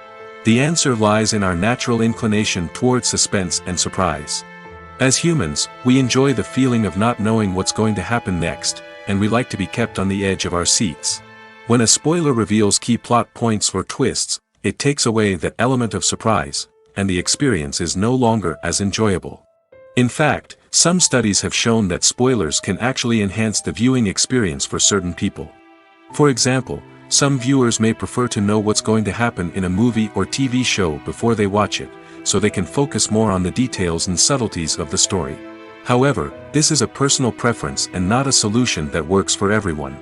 The answer lies in our natural inclination toward suspense and surprise. As humans, we enjoy the feeling of not knowing what's going to happen next, and we like to be kept on the edge of our seats. When a spoiler reveals key plot points or twists, it takes away that element of surprise, and the experience is no longer as enjoyable. In fact, some studies have shown that spoilers can actually enhance the viewing experience for certain people. For example, some viewers may prefer to know what's going to happen in a movie or TV show before they watch it, so they can focus more on the details and subtleties of the story. However, this is a personal preference and not a solution that works for everyone.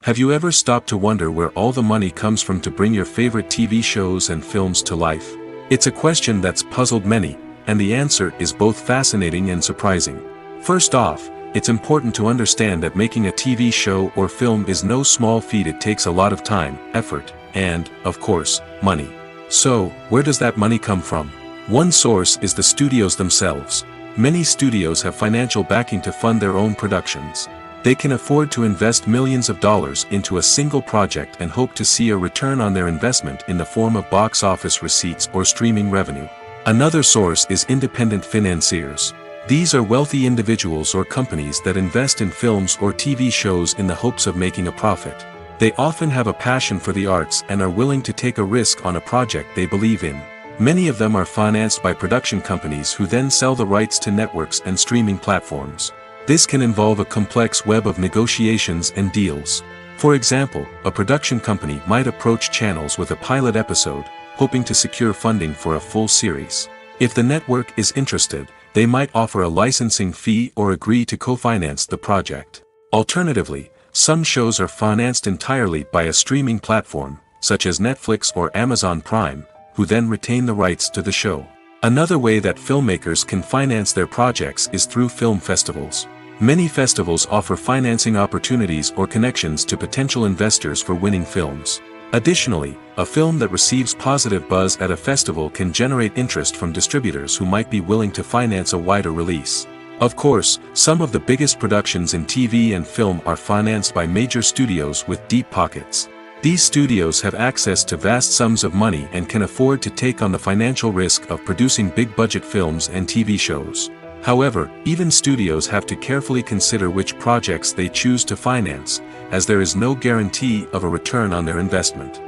Have you ever stopped to wonder where all the money comes from to bring your favorite TV shows and films to life? It's a question that's puzzled many, and the answer is both fascinating and surprising. First off, it's important to understand that making a TV show or film is no small feat. It takes a lot of time, effort, and, of course, money. So, where does that money come from? One source is the studios themselves. Many studios have financial backing to fund their own productions. They can afford to invest millions of dollars into a single project and hope to see a return on their investment in the form of box office receipts or streaming revenue. Another source is independent financiers. These are wealthy individuals or companies that invest in films or TV shows in the hopes of making a profit. They often have a passion for the arts and are willing to take a risk on a project they believe in. Many of them are financed by production companies who then sell the rights to networks and streaming platforms. This can involve a complex web of negotiations and deals. For example, a production company might approach channels with a pilot episode, hoping to secure funding for a full series. If the network is interested, they might offer a licensing fee or agree to co-finance the project. Alternatively, some shows are financed entirely by a streaming platform, such as Netflix or Amazon Prime, who then retain the rights to the show. Another way that filmmakers can finance their projects is through film festivals. Many festivals offer financing opportunities or connections to potential investors for winning films. Additionally, a film that receives positive buzz at a festival can generate interest from distributors who might be willing to finance a wider release. Of course, some of the biggest productions in TV and film are financed by major studios with deep pockets. These studios have access to vast sums of money and can afford to take on the financial risk of producing big-budget films and TV shows. However, even studios have to carefully consider which projects they choose to finance, as there is no guarantee of a return on their investment.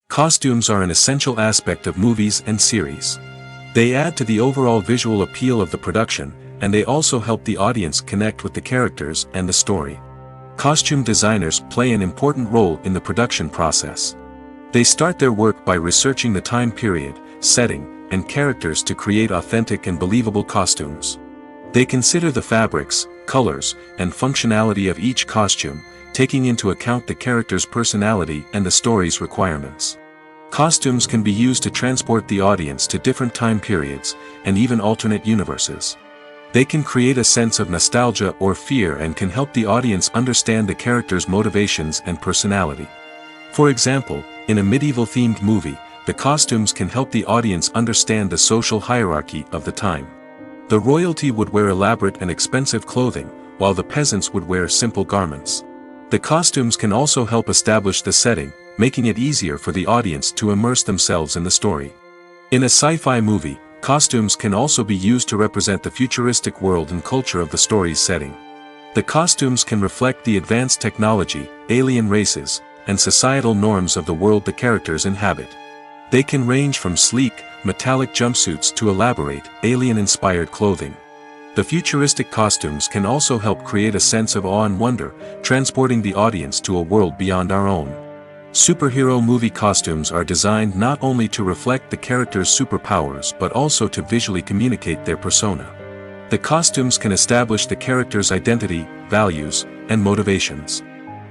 Costumes are an essential aspect of movies and series. They add to the overall visual appeal of the production, and they also help the audience connect with the characters and the story. Costume designers play an important role in the production process. They start their work by researching the time period, setting, and characters to create authentic and believable costumes. They consider the fabrics, colors, and functionality of each costume, taking into account the character's personality and the story's requirements. Costumes can be used to transport the audience to different time periods, and even alternate universes. They can create a sense of nostalgia or fear and can help the audience understand the character's motivations and personality. For example, in a medieval-themed movie, the costumes can help the audience understand the social hierarchy of the time. The royalty would wear elaborate and expensive clothing, while the peasants would wear simple garments. The costumes can also help establish the setting, making it easier for the audience to immerse themselves in the story. In a sci-fi movie, costumes can also be used to represent the futuristic world and culture of the story's setting. The costumes can reflect the advanced technology, alien races, and societal norms of the world the characters inhabit. They can range from sleek, metallic jumpsuits to elaborate, alien-inspired clothing. The futuristic costumes can also help create a sense of awe and wonder, transporting the audience to a world beyond our own. Superhero movie costumes are designed not only to reflect the character's superpowers but also to visually communicate their persona. The costumes can establish the character's identity, values, and motivations.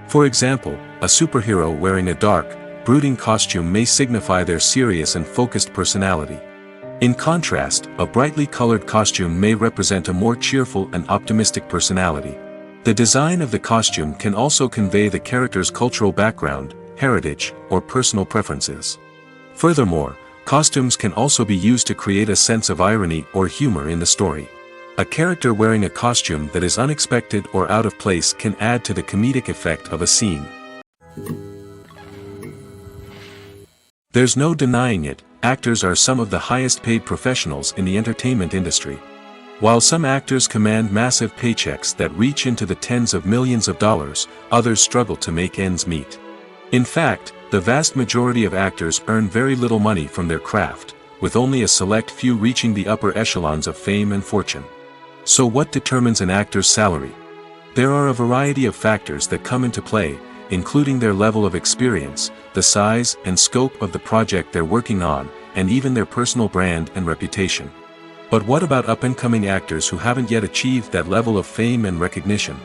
For example, a superhero wearing a dark, brooding costume may signify their serious and focused personality. In contrast, a brightly colored costume may represent a more cheerful and optimistic personality. The design of the costume can also convey the character's cultural background, heritage, or personal preferences. Furthermore, costumes can also be used to create a sense of irony or humor in the story. A character wearing a costume that is unexpected or out of place can add to the comedic effect of a scene. There's no denying it, actors are some of the highest paid professionals in the entertainment industry. While some actors command massive paychecks that reach into the tens of millions of dollars, others struggle to make ends meet. In fact, the vast majority of actors earn very little money from their craft, with only a select few reaching the upper echelons of fame and fortune. So what determines an actor's salary? There are a variety of factors that come into play, including their level of experience, the size and scope of the project they're working on, and even their personal brand and reputation. But what about up-and-coming actors who haven't yet achieved that level of fame and recognition?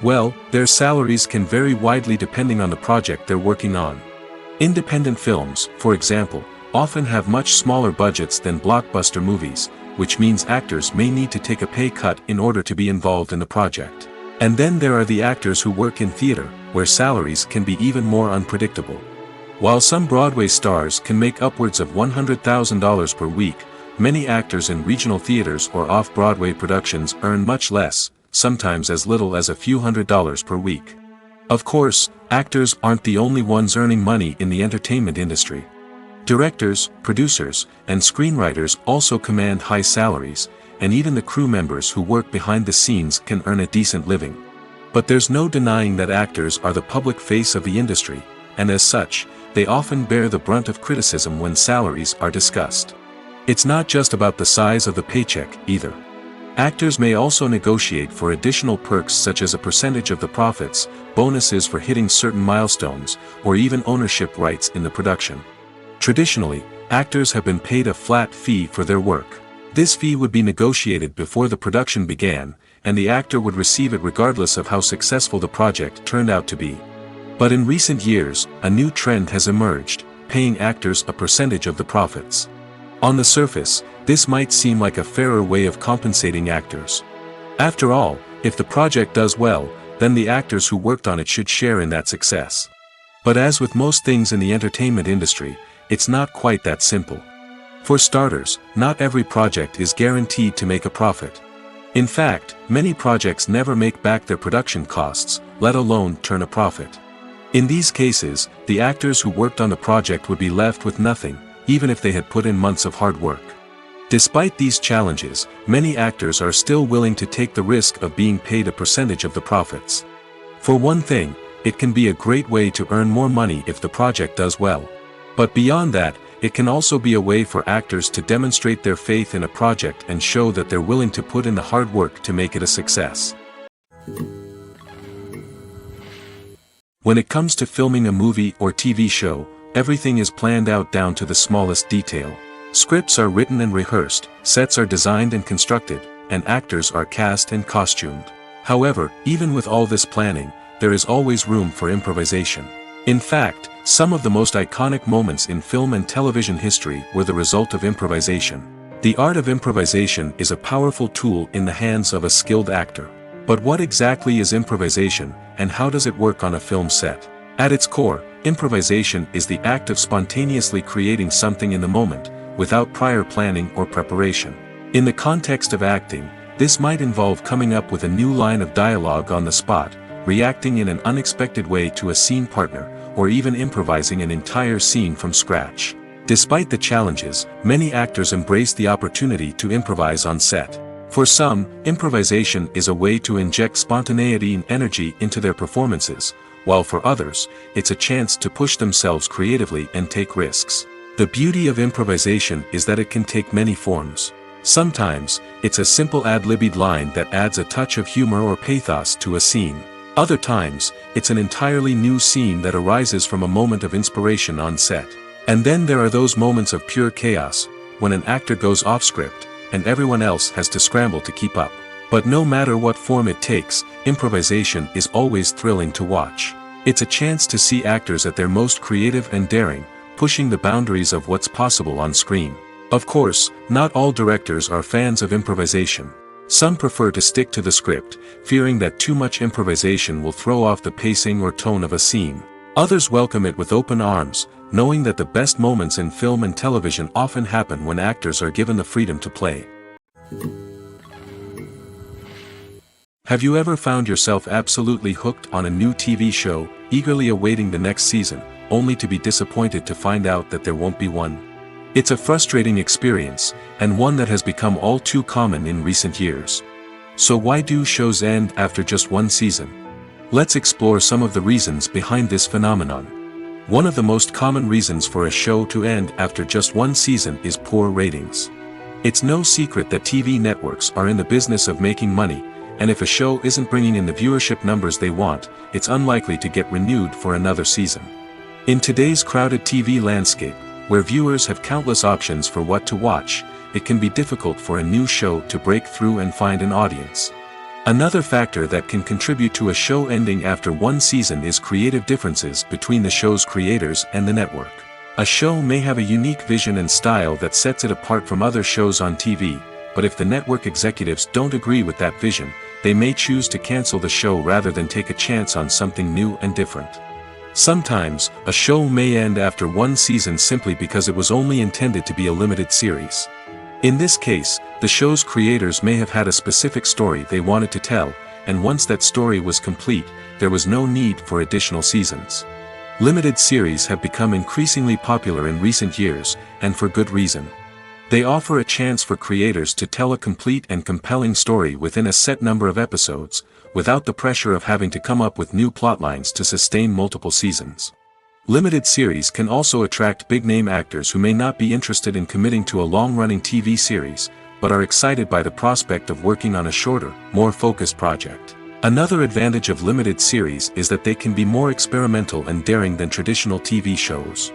Well, their salaries can vary widely depending on the project they're working on. Independent films, for example, often have much smaller budgets than blockbuster movies, which means actors may need to take a pay cut in order to be involved in the project. And then there are the actors who work in theater, where salaries can be even more unpredictable. While some Broadway stars can make upwards of $100,000 per week, many actors in regional theaters or off-Broadway productions earn much less, sometimes as little as a few $100s per week. Of course, actors aren't the only ones earning money in the entertainment industry. Directors, producers, and screenwriters also command high salaries, and even the crew members who work behind the scenes can earn a decent living. But there's no denying that actors are the public face of the industry, and as such, they often bear the brunt of criticism when salaries are discussed. It's not just about the size of the paycheck, either. Actors may also negotiate for additional perks such as a percentage of the profits, bonuses for hitting certain milestones, or even ownership rights in the production. Traditionally, actors have been paid a flat fee for their work. This fee would be negotiated before the production began, and the actor would receive it regardless of how successful the project turned out to be. But in recent years, a new trend has emerged, paying actors a percentage of the profits. On the surface, this might seem like a fairer way of compensating actors. After all, if the project does well, then the actors who worked on it should share in that success. But as with most things in the entertainment industry, it's not quite that simple. For starters, not every project is guaranteed to make a profit. In fact, many projects never make back their production costs, let alone turn a profit. In these cases, the actors who worked on the project would be left with nothing, even if they had put in months of hard work. Despite these challenges, many actors are still willing to take the risk of being paid a percentage of the profits. For one thing, it can be a great way to earn more money if the project does well. But beyond that, it can also be a way for actors to demonstrate their faith in a project and show that they're willing to put in the hard work to make it a success. When it comes to filming a movie or TV show, everything is planned out down to the smallest detail. Scripts are written and rehearsed, sets are designed and constructed, and actors are cast and costumed. However, even with all this planning, there is always room for improvisation. In fact, some of the most iconic moments in film and television history were the result of improvisation. The art of improvisation is a powerful tool in the hands of a skilled actor. But what exactly is improvisation, and how does it work on a film set? At its core, improvisation is the act of spontaneously creating something in the moment, without prior planning or preparation. In the context of acting, this might involve coming up with a new line of dialogue on the spot, reacting in an unexpected way to a scene partner, or even improvising an entire scene from scratch. Despite the challenges, many actors embrace the opportunity to improvise on set. For some, improvisation is a way to inject spontaneity and energy into their performances, while for others, it's a chance to push themselves creatively and take risks. The beauty of improvisation is that it can take many forms. Sometimes, it's a simple ad-libbed line that adds a touch of humor or pathos to a scene. Other times, it's an entirely new scene that arises from a moment of inspiration on set. And then there are those moments of pure chaos, when an actor goes off script, and everyone else has to scramble to keep up. But no matter what form it takes, improvisation is always thrilling to watch. It's a chance to see actors at their most creative and daring, pushing the boundaries of what's possible on screen. Of course, not all directors are fans of improvisation. Some prefer to stick to the script, fearing that too much improvisation will throw off the pacing or tone of a scene. Others welcome it with open arms, knowing that the best moments in film and television often happen when actors are given the freedom to play. Have you ever found yourself absolutely hooked on a new TV show, eagerly awaiting the next season, only to be disappointed to find out that there won't be one? It's a frustrating experience, and one that has become all too common in recent years. So why do shows end after just one season? Let's explore some of the reasons behind this phenomenon. One of the most common reasons for a show to end after just one season is poor ratings. It's no secret that TV networks are in the business of making money, and if a show isn't bringing in the viewership numbers they want, it's unlikely to get renewed for another season. In today's crowded TV landscape, where viewers have countless options for what to watch, it can be difficult for a new show to break through and find an audience. Another factor that can contribute to a show ending after one season is creative differences between the show's creators and the network. A show may have a unique vision and style that sets it apart from other shows on TV, but if the network executives don't agree with that vision, they may choose to cancel the show rather than take a chance on something new and different. Sometimes, a show may end after one season simply because it was only intended to be a limited series. In this case, the show's creators may have had a specific story they wanted to tell, and once that story was complete, there was no need for additional seasons. Limited series have become increasingly popular in recent years, and for good reason. They offer a chance for creators to tell a complete and compelling story within a set number of episodes, without the pressure of having to come up with new plotlines to sustain multiple seasons. Limited series can also attract big-name actors who may not be interested in committing to a long-running TV series, but are excited by the prospect of working on a shorter, more focused project. Another advantage of limited series is that they can be more experimental and daring than traditional TV shows.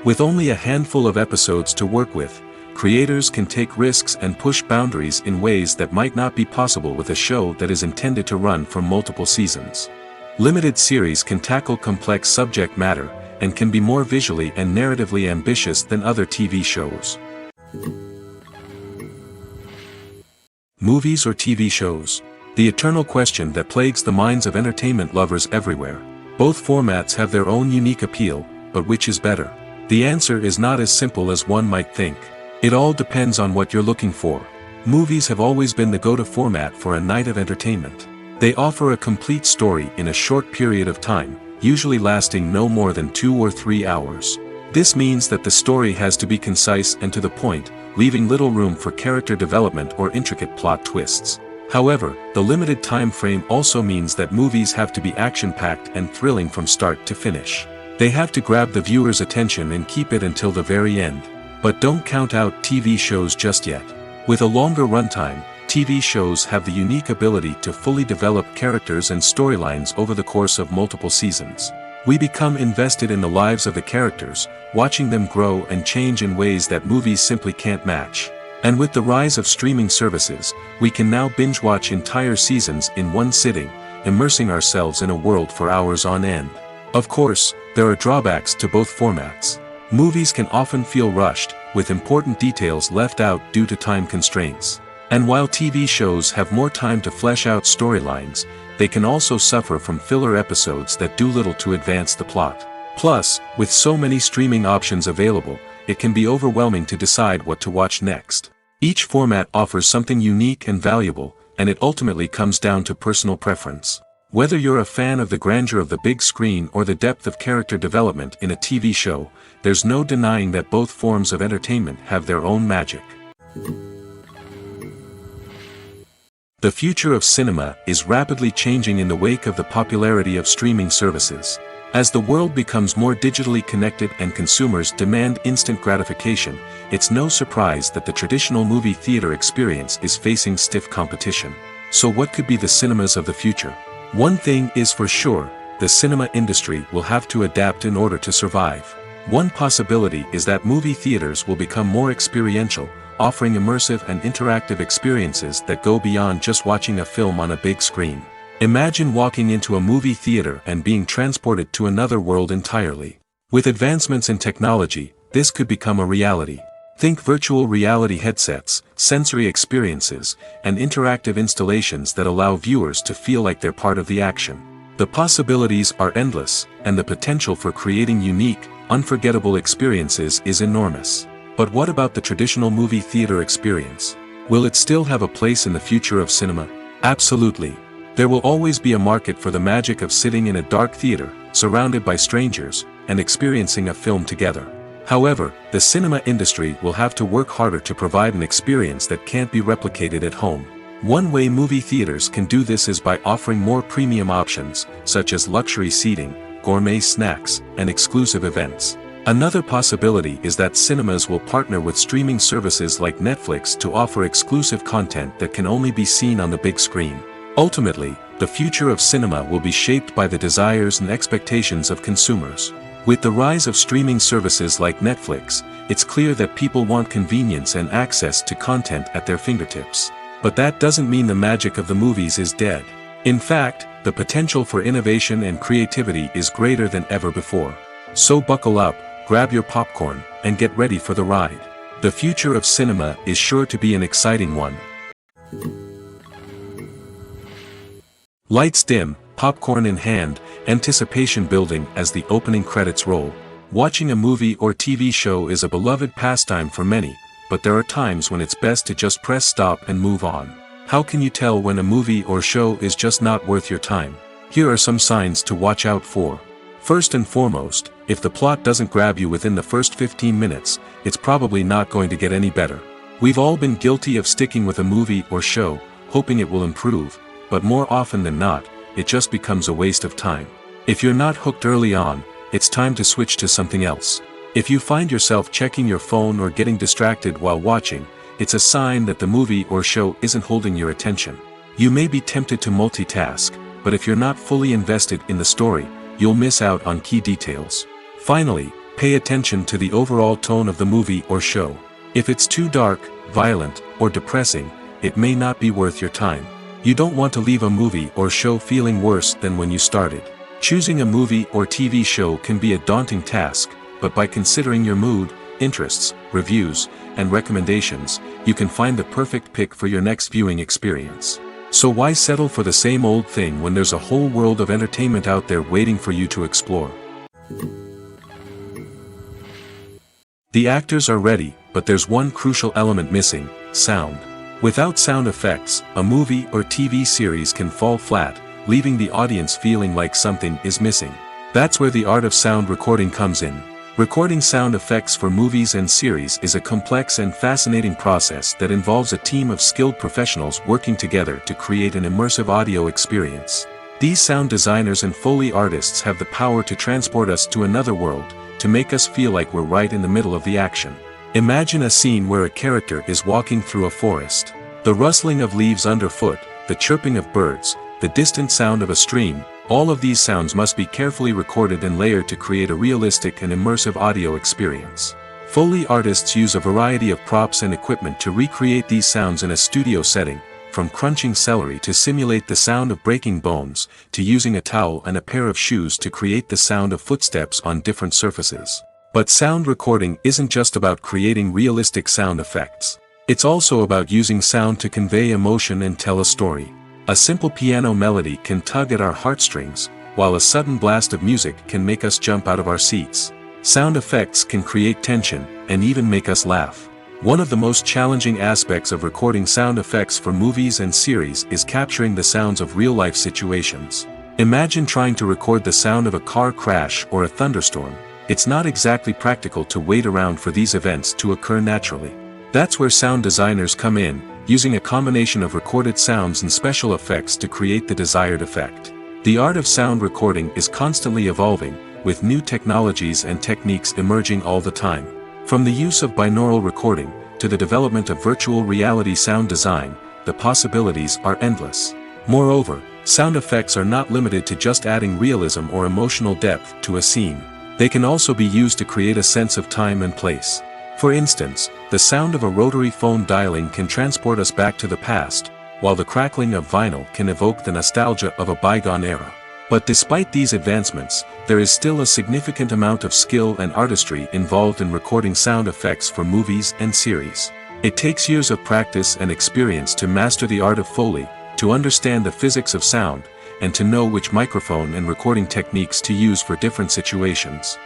With only a handful of episodes to work with, creators can take risks and push boundaries in ways that might not be possible with a show that is intended to run for multiple seasons. Limited series can tackle complex subject matter, and can be more visually and narratively ambitious than other TV shows. Movies or TV shows? The eternal question that plagues the minds of entertainment lovers everywhere. Both formats have their own unique appeal, but which is better? The answer is not as simple as one might think. It all depends on what you're looking for. Movies have always been the go-to format for a night of entertainment. They offer a complete story in a short period of time, usually lasting no more than 2 or 3 hours. This means that the story has to be concise and to the point, leaving little room for character development or intricate plot twists. However, the limited time frame also means that movies have to be action-packed and thrilling from start to finish. They have to grab the viewer's attention and keep it until the very end. But don't count out TV shows just yet. With a longer runtime, TV shows have the unique ability to fully develop characters and storylines over the course of multiple seasons. We become invested in the lives of the characters, watching them grow and change in ways that movies simply can't match. And with the rise of streaming services, we can now binge-watch entire seasons in one sitting, immersing ourselves in a world for hours on end. Of course, there are drawbacks to both formats. Movies can often feel rushed, with important details left out due to time constraints. And while TV shows have more time to flesh out storylines, they can also suffer from filler episodes that do little to advance the plot. Plus, with so many streaming options available, it can be overwhelming to decide what to watch next. Each format offers something unique and valuable, and it ultimately comes down to personal preference. Whether you're a fan of the grandeur of the big screen or the depth of character development in a TV show, there's no denying that both forms of entertainment have their own magic. The future of cinema is rapidly changing in the wake of the popularity of streaming services. As the world becomes more digitally connected and consumers demand instant gratification, it's no surprise that the traditional movie theater experience is facing stiff competition. So what could be the cinemas of the future? One thing is for sure, the cinema industry will have to adapt in order to survive. One possibility is that movie theaters will become more experiential, offering immersive and interactive experiences that go beyond just watching a film on a big screen. Imagine walking into a movie theater and being transported to another world entirely. With advancements in technology, this could become a reality. Think virtual reality headsets, sensory experiences, and interactive installations that allow viewers to feel like they're part of the action. The possibilities are endless, and the potential for creating unique, unforgettable experiences is enormous. But what about the traditional movie theater experience? Will it still have a place in the future of cinema? Absolutely. There will always be a market for the magic of sitting in a dark theater, surrounded by strangers, and experiencing a film together. However, the cinema industry will have to work harder to provide an experience that can't be replicated at home. One way movie theaters can do this is by offering more premium options, such as luxury seating, gourmet snacks, and exclusive events. Another possibility is that cinemas will partner with streaming services like Netflix to offer exclusive content that can only be seen on the big screen. Ultimately, the future of cinema will be shaped by the desires and expectations of consumers. With the rise of streaming services like Netflix, it's clear that people want convenience and access to content at their fingertips. But that doesn't mean the magic of the movies is dead. In fact, the potential for innovation and creativity is greater than ever before. So buckle up, grab your popcorn, and get ready for the ride. The future of cinema is sure to be an exciting one. Lights dim, popcorn in hand, anticipation building as the opening credits roll. Watching a movie or TV show is a beloved pastime for many, but there are times when it's best to just press stop and move on. How can you tell when a movie or show is just not worth your time? Here are some signs to watch out for. First and foremost, if the plot doesn't grab you within the first 15 minutes, it's probably not going to get any better. We've all been guilty of sticking with a movie or show, hoping it will improve, but more often than not, it just becomes a waste of time. If you're not hooked early on, it's time to switch to something else. If you find yourself checking your phone or getting distracted while watching, it's a sign that the movie or show isn't holding your attention. You may be tempted to multitask, but if you're not fully invested in the story, you'll miss out on key details. Finally, pay attention to the overall tone of the movie or show. If it's too dark, violent, or depressing, it may not be worth your time. You don't want to leave a movie or show feeling worse than when you started. Choosing a movie or TV show can be a daunting task, but by considering your mood, interests, reviews, and recommendations, you can find the perfect pick for your next viewing experience. So why settle for the same old thing when there's a whole world of entertainment out there waiting for you to explore? The actors are ready, but there's one crucial element missing: sound. Without sound effects, a movie or TV series can fall flat, leaving the audience feeling like something is missing. That's where the art of sound recording comes in. Recording sound effects for movies and series is a complex and fascinating process that involves a team of skilled professionals working together to create an immersive audio experience. These sound designers and Foley artists have the power to transport us to another world, to make us feel like we're right in the middle of the action. Imagine a scene where a character is walking through a forest. The rustling of leaves underfoot, the chirping of birds, the distant sound of a stream, all of these sounds must be carefully recorded and layered to create a realistic and immersive audio experience. Foley artists use a variety of props and equipment to recreate these sounds in a studio setting, from crunching celery to simulate the sound of breaking bones, to using a towel and a pair of shoes to create the sound of footsteps on different surfaces. But sound recording isn't just about creating realistic sound effects. It's also about using sound to convey emotion and tell a story. A simple piano melody can tug at our heartstrings, while a sudden blast of music can make us jump out of our seats. Sound effects can create tension, and even make us laugh. One of the most challenging aspects of recording sound effects for movies and series is capturing the sounds of real-life situations. Imagine trying to record the sound of a car crash or a thunderstorm. It's not exactly practical to wait around for these events to occur naturally. That's where sound designers come in, using a combination of recorded sounds and special effects to create the desired effect. The art of sound recording is constantly evolving, with new technologies and techniques emerging all the time. From the use of binaural recording, to the development of virtual reality sound design, the possibilities are endless. Moreover, sound effects are not limited to just adding realism or emotional depth to a scene. They can also be used to create a sense of time and place. For instance, the sound of a rotary phone dialing can transport us back to the past, while the crackling of vinyl can evoke the nostalgia of a bygone era. But despite these advancements, there is still a significant amount of skill and artistry involved in recording sound effects for movies and series. It takes years of practice and experience to master the art of Foley, to understand the physics of sound, and to know which microphone and recording techniques to use for different situations.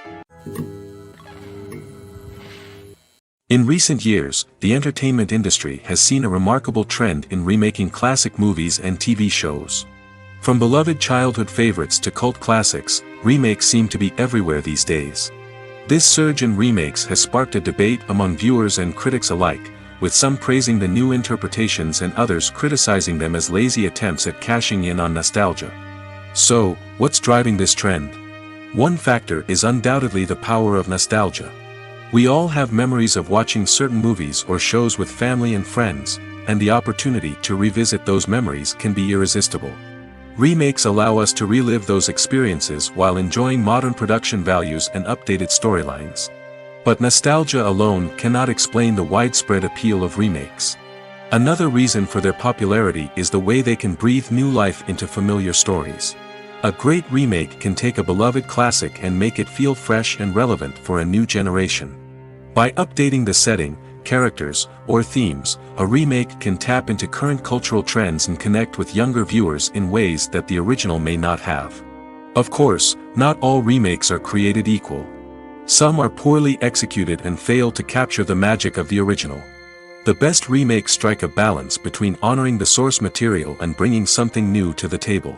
In recent years, the entertainment industry has seen a remarkable trend in remaking classic movies and TV shows. From beloved childhood favorites to cult classics, remakes seem to be everywhere these days. This surge in remakes has sparked a debate among viewers and critics alike, with some praising the new interpretations and others criticizing them as lazy attempts at cashing in on nostalgia. So, what's driving this trend? One factor is undoubtedly the power of nostalgia. We all have memories of watching certain movies or shows with family and friends, and the opportunity to revisit those memories can be irresistible. Remakes allow us to relive those experiences while enjoying modern production values and updated storylines. But nostalgia alone cannot explain the widespread appeal of remakes. Another reason for their popularity is the way they can breathe new life into familiar stories. A great remake can take a beloved classic and make it feel fresh and relevant for a new generation. By updating the setting, characters, or themes, a remake can tap into current cultural trends and connect with younger viewers in ways that the original may not have. Of course, not all remakes are created equal. Some are poorly executed and fail to capture the magic of the original. The best remakes strike a balance between honoring the source material and bringing something new to the table.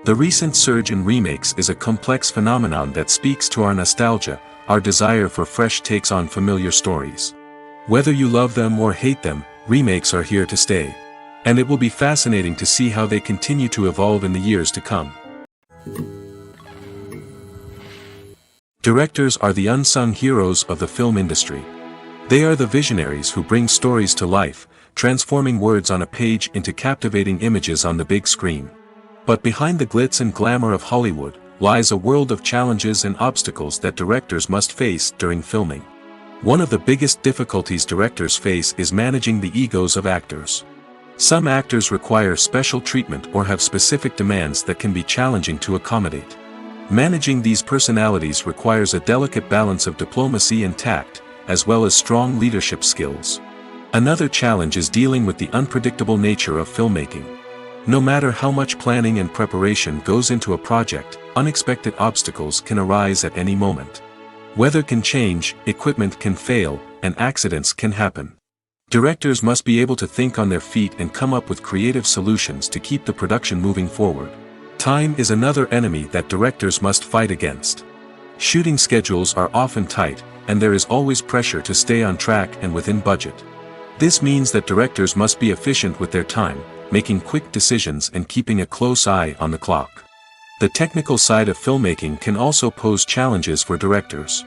The recent surge in remakes is a complex phenomenon that speaks to our nostalgia, our desire for fresh takes on familiar stories. Whether you love them or hate them, remakes are here to stay. And it will be fascinating to see how they continue to evolve in the years to come. Directors are the unsung heroes of the film industry. They are the visionaries who bring stories to life, transforming words on a page into captivating images on the big screen. But behind the glitz and glamour of Hollywood, lies a world of challenges and obstacles that directors must face during filming. One of the biggest difficulties directors face is managing the egos of actors. Some actors require special treatment or have specific demands that can be challenging to accommodate. Managing these personalities requires a delicate balance of diplomacy and tact, as well as strong leadership skills. Another challenge is dealing with the unpredictable nature of filmmaking. No matter how much planning and preparation goes into a project, unexpected obstacles can arise at any moment. Weather can change, equipment can fail, and accidents can happen. Directors must be able to think on their feet and come up with creative solutions to keep the production moving forward. Time is another enemy that directors must fight against. Shooting schedules are often tight, and there is always pressure to stay on track and within budget. This means that directors must be efficient with their time, making quick decisions and keeping a close eye on the clock. The technical side of filmmaking can also pose challenges for directors.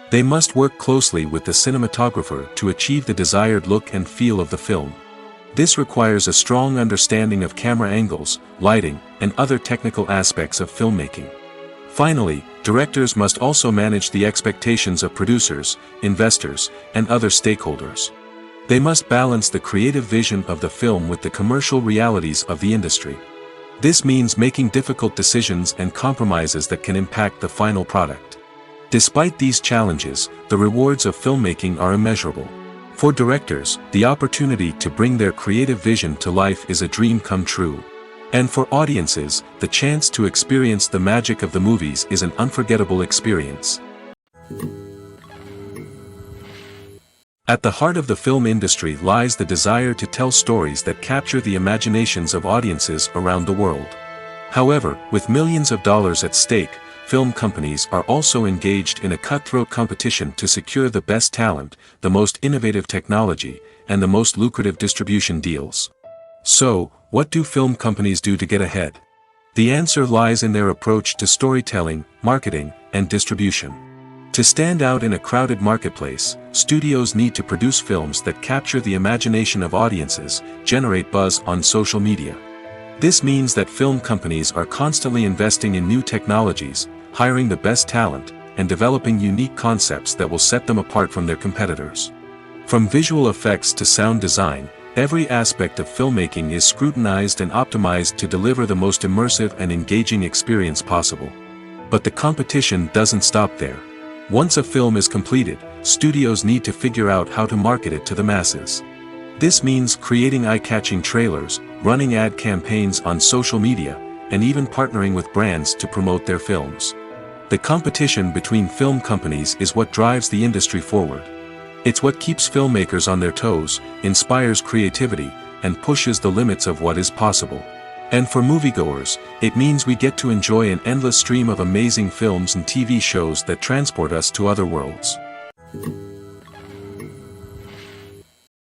They must work closely with the cinematographer to achieve the desired look and feel of the film. This requires a strong understanding of camera angles, lighting, and other technical aspects of filmmaking. Finally, directors must also manage the expectations of producers, investors, and other stakeholders. They must balance the creative vision of the film with the commercial realities of the industry. This means making difficult decisions and compromises that can impact the final product. Despite these challenges, the rewards of filmmaking are immeasurable. For directors, the opportunity to bring their creative vision to life is a dream come true. And for audiences, the chance to experience the magic of the movies is an unforgettable experience. At the heart of the film industry lies the desire to tell stories that capture the imaginations of audiences around the world. However, with millions of dollars at stake, film companies are also engaged in a cutthroat competition to secure the best talent, the most innovative technology, and the most lucrative distribution deals. So, what do film companies do to get ahead? The answer lies in their approach to storytelling, marketing, and distribution. To stand out in a crowded marketplace, studios need to produce films that capture the imagination of audiences, generate buzz on social media. This means that film companies are constantly investing in new technologies, hiring the best talent, and developing unique concepts that will set them apart from their competitors. From visual effects to sound design, every aspect of filmmaking is scrutinized and optimized to deliver the most immersive and engaging experience possible. But the competition doesn't stop there. Once a film is completed, studios need to figure out how to market it to the masses. This means creating eye-catching trailers, running ad campaigns on social media, and even partnering with brands to promote their films. The competition between film companies is what drives the industry forward. It's what keeps filmmakers on their toes, inspires creativity, and pushes the limits of what is possible. And for moviegoers, it means we get to enjoy an endless stream of amazing films and TV shows that transport us to other worlds.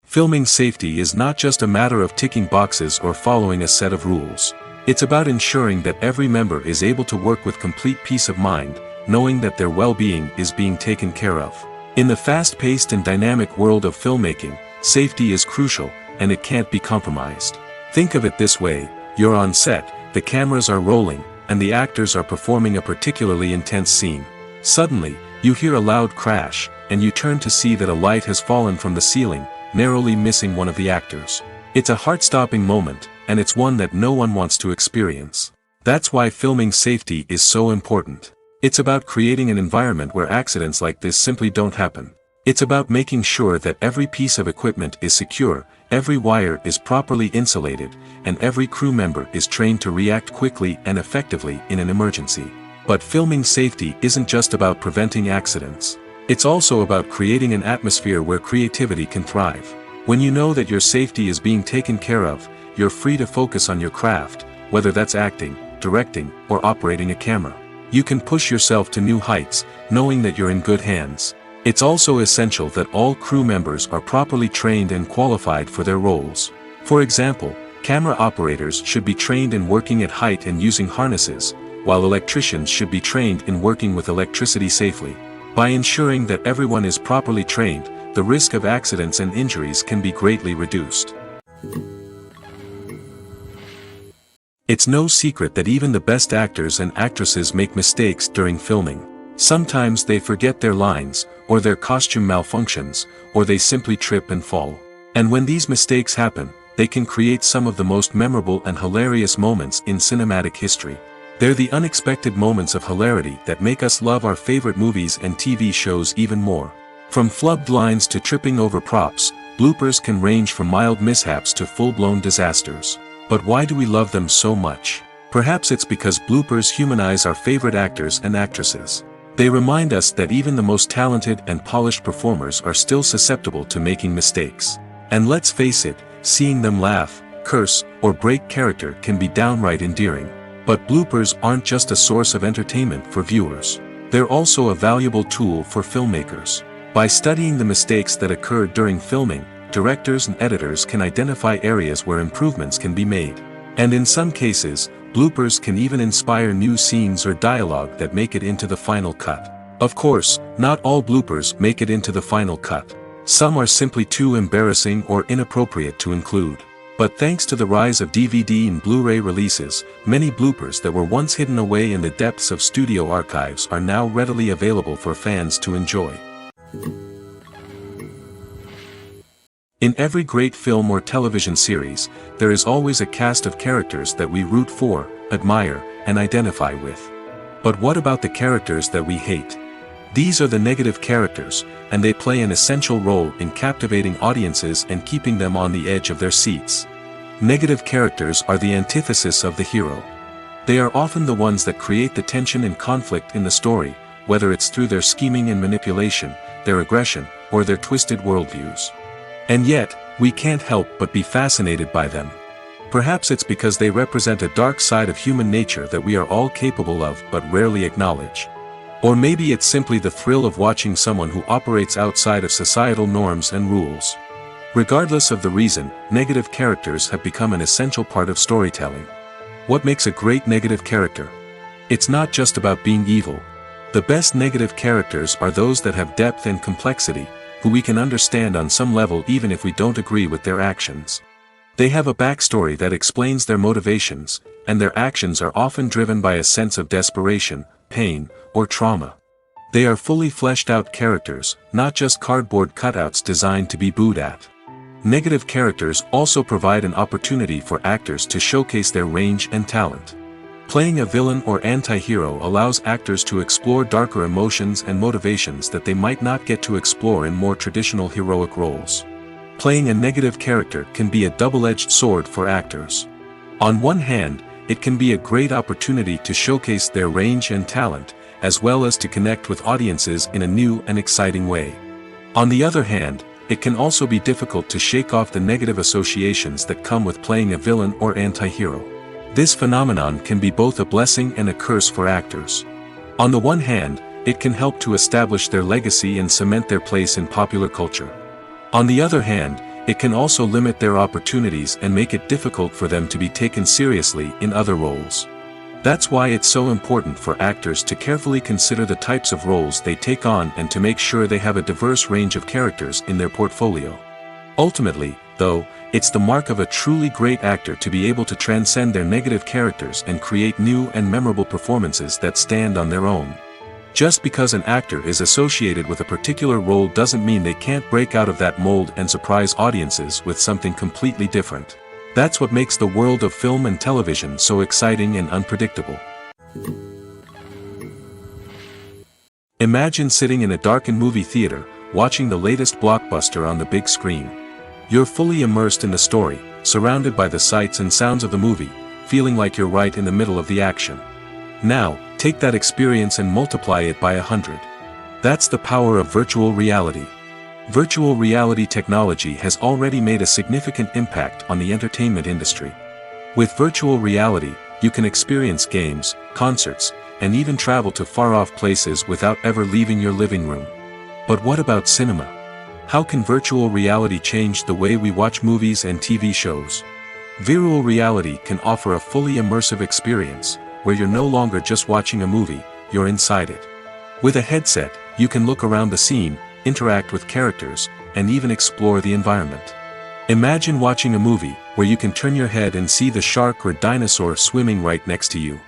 Filming safety is not just a matter of ticking boxes or following a set of rules. It's about ensuring that every member is able to work with complete peace of mind, knowing that their well-being is being taken care of. In the fast-paced and dynamic world of filmmaking, safety is crucial, and it can't be compromised. Think of it this way: you're on set, the cameras are rolling, and the actors are performing a particularly intense scene. Suddenly, you hear a loud crash, and you turn to see that a light has fallen from the ceiling, narrowly missing one of the actors. It's a heart-stopping moment, and it's one that no one wants to experience. That's why filming safety is so important. It's about creating an environment where accidents like this simply don't happen. It's about making sure that every piece of equipment is secure, every wire is properly insulated, and every crew member is trained to react quickly and effectively in an emergency. But filming safety isn't just about preventing accidents. It's also about creating an atmosphere where creativity can thrive. When you know that your safety is being taken care of, you're free to focus on your craft, whether that's acting, directing, or operating a camera. You can push yourself to new heights, knowing that you're in good hands. It's also essential that all crew members are properly trained and qualified for their roles. For example, camera operators should be trained in working at height and using harnesses, while electricians should be trained in working with electricity safely. By ensuring that everyone is properly trained, the risk of accidents and injuries can be greatly reduced. It's no secret that even the best actors and actresses make mistakes during filming. Sometimes they forget their lines, or their costume malfunctions, or they simply trip and fall. And when these mistakes happen, they can create some of the most memorable and hilarious moments in cinematic history. They're the unexpected moments of hilarity that make us love our favorite movies and TV shows even more. From flubbed lines to tripping over props, bloopers can range from mild mishaps to full-blown disasters. But why do we love them so much? Perhaps it's because bloopers humanize our favorite actors and actresses. They remind us that even the most talented and polished performers are still susceptible to making mistakes. And let's face it, seeing them laugh, curse, or break character can be downright endearing. But bloopers aren't just a source of entertainment for viewers. They're also a valuable tool for filmmakers. By studying the mistakes that occurred during filming, directors and editors can identify areas where improvements can be made. And in some cases, bloopers can even inspire new scenes or dialogue that make it into the final cut. Of course, not all bloopers make it into the final cut. Some are simply too embarrassing or inappropriate to include. But thanks to the rise of DVD and Blu-ray releases, many bloopers that were once hidden away in the depths of studio archives are now readily available for fans to enjoy. In every great film or television series, there is always a cast of characters that we root for, admire, and identify with. But what about the characters that we hate? These are the negative characters, and they play an essential role in captivating audiences and keeping them on the edge of their seats. Negative characters are the antithesis of the hero. They are often the ones that create the tension and conflict in the story, whether it's through their scheming and manipulation, their aggression, or their twisted worldviews. And yet, we can't help but be fascinated by them. Perhaps it's because they represent a dark side of human nature that we are all capable of but rarely acknowledge. Or maybe it's simply the thrill of watching someone who operates outside of societal norms and rules. Regardless of the reason, negative characters have become an essential part of storytelling. What makes a great negative character? It's not just about being evil. The best negative characters are those that have depth and complexity, who we can understand on some level even if we don't agree with their actions. They have a backstory that explains their motivations, and their actions are often driven by a sense of desperation, pain, or trauma. They are fully fleshed out characters, not just cardboard cutouts designed to be booed at. Negative characters also provide an opportunity for actors to showcase their range and talent. Playing a villain or anti-hero allows actors to explore darker emotions and motivations that they might not get to explore in more traditional heroic roles. Playing a negative character can be a double-edged sword for actors. On one hand, it can be a great opportunity to showcase their range and talent, as well as to connect with audiences in a new and exciting way. On the other hand, it can also be difficult to shake off the negative associations that come with playing a villain or anti-hero. This phenomenon can be both a blessing and a curse for actors. On the one hand, it can help to establish their legacy and cement their place in popular culture. On the other hand, it can also limit their opportunities and make it difficult for them to be taken seriously in other roles. That's why it's so important for actors to carefully consider the types of roles they take on and to make sure they have a diverse range of characters in their portfolio. Ultimately, though, it's the mark of a truly great actor to be able to transcend their negative characters and create new and memorable performances that stand on their own. Just because an actor is associated with a particular role doesn't mean they can't break out of that mold and surprise audiences with something completely different. That's what makes the world of film and television so exciting and unpredictable. Imagine sitting in a darkened movie theater, watching the latest blockbuster on the big screen. You're fully immersed in the story, surrounded by the sights and sounds of the movie, feeling like you're right in the middle of the action. Now, take that experience and multiply it by 100. That's the power of virtual reality. Virtual reality technology has already made a significant impact on the entertainment industry. With virtual reality, you can experience games, concerts, and even travel to far-off places without ever leaving your living room. But what about cinema? How can virtual reality change the way we watch movies and TV shows? Virtual reality can offer a fully immersive experience, where you're no longer just watching a movie, you're inside it. With a headset, you can look around the scene, interact with characters, and even explore the environment. Imagine watching a movie, where you can turn your head and see the shark or dinosaur swimming right next to you.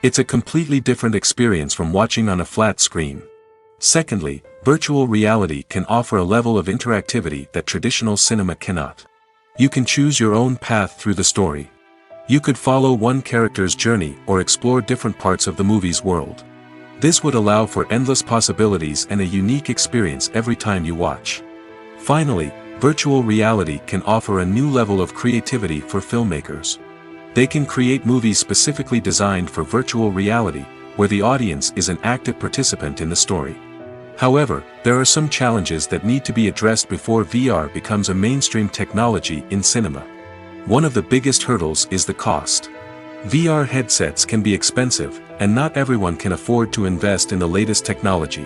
It's a completely different experience from watching on a flat screen. Secondly, virtual reality can offer a level of interactivity that traditional cinema cannot. You can choose your own path through the story. You could follow one character's journey or explore different parts of the movie's world. This would allow for endless possibilities and a unique experience every time you watch. Finally, virtual reality can offer a new level of creativity for filmmakers. They can create movies specifically designed for virtual reality, where the audience is an active participant in the story. However, there are some challenges that need to be addressed before VR becomes a mainstream technology in cinema. One of the biggest hurdles is the cost. VR headsets can be expensive, and not everyone can afford to invest in the latest technology.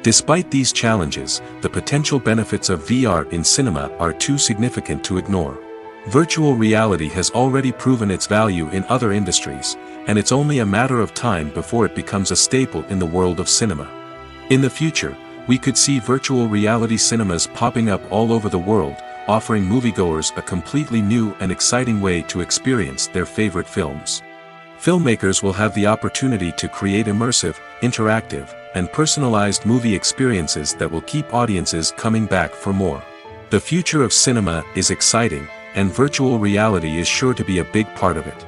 Despite these challenges, the potential benefits of VR in cinema are too significant to ignore. Virtual reality has already proven its value in other industries, and it's only a matter of time before it becomes a staple in the world of cinema. In the future, we could see virtual reality cinemas popping up all over the world, offering moviegoers a completely new and exciting way to experience their favorite films. Filmmakers will have the opportunity to create immersive, interactive, and personalized movie experiences that will keep audiences coming back for more. The future of cinema is exciting, and virtual reality is sure to be a big part of it.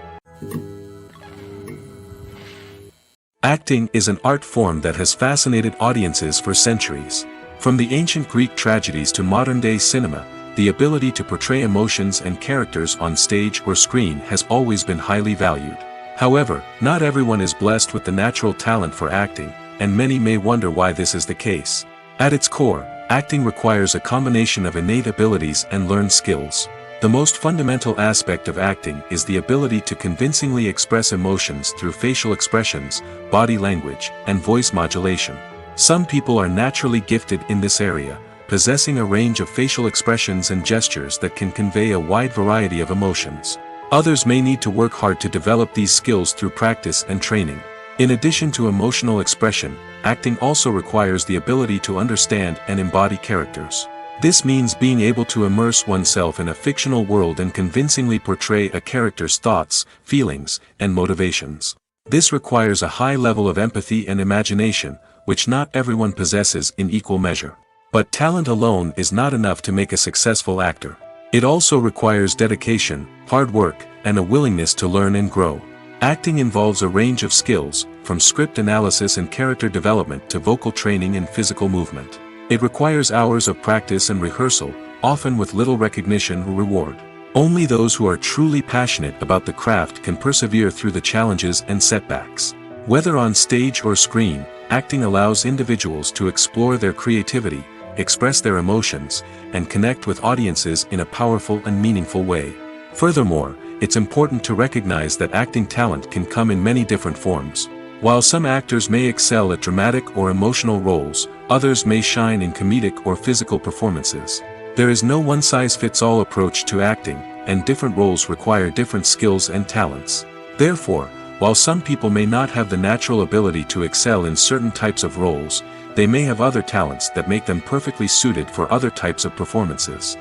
Acting is an art form that has fascinated audiences for centuries. From the ancient Greek tragedies to modern-day cinema, the ability to portray emotions and characters on stage or screen has always been highly valued. However, not everyone is blessed with the natural talent for acting, and many may wonder why this is the case. At its core, acting requires a combination of innate abilities and learned skills. The most fundamental aspect of acting is the ability to convincingly express emotions through facial expressions, body language, and voice modulation. Some people are naturally gifted in this area, possessing a range of facial expressions and gestures that can convey a wide variety of emotions. Others may need to work hard to develop these skills through practice and training. In addition to emotional expression, acting also requires the ability to understand and embody characters. This means being able to immerse oneself in a fictional world and convincingly portray a character's thoughts, feelings, and motivations. This requires a high level of empathy and imagination, which not everyone possesses in equal measure. But talent alone is not enough to make a successful actor. It also requires dedication, hard work, and a willingness to learn and grow. Acting involves a range of skills, from script analysis and character development to vocal training and physical movement. It requires hours of practice and rehearsal, often with little recognition or reward. Only those who are truly passionate about the craft can persevere through the challenges and setbacks. Whether on stage or screen, acting allows individuals to explore their creativity, express their emotions, and connect with audiences in a powerful and meaningful way. Furthermore, it's important to recognize that acting talent can come in many different forms. While some actors may excel at dramatic or emotional roles, others may shine in comedic or physical performances. There is no one-size-fits-all approach to acting, and different roles require different skills and talents. Therefore, while some people may not have the natural ability to excel in certain types of roles, they may have other talents that make them perfectly suited for other types of performances.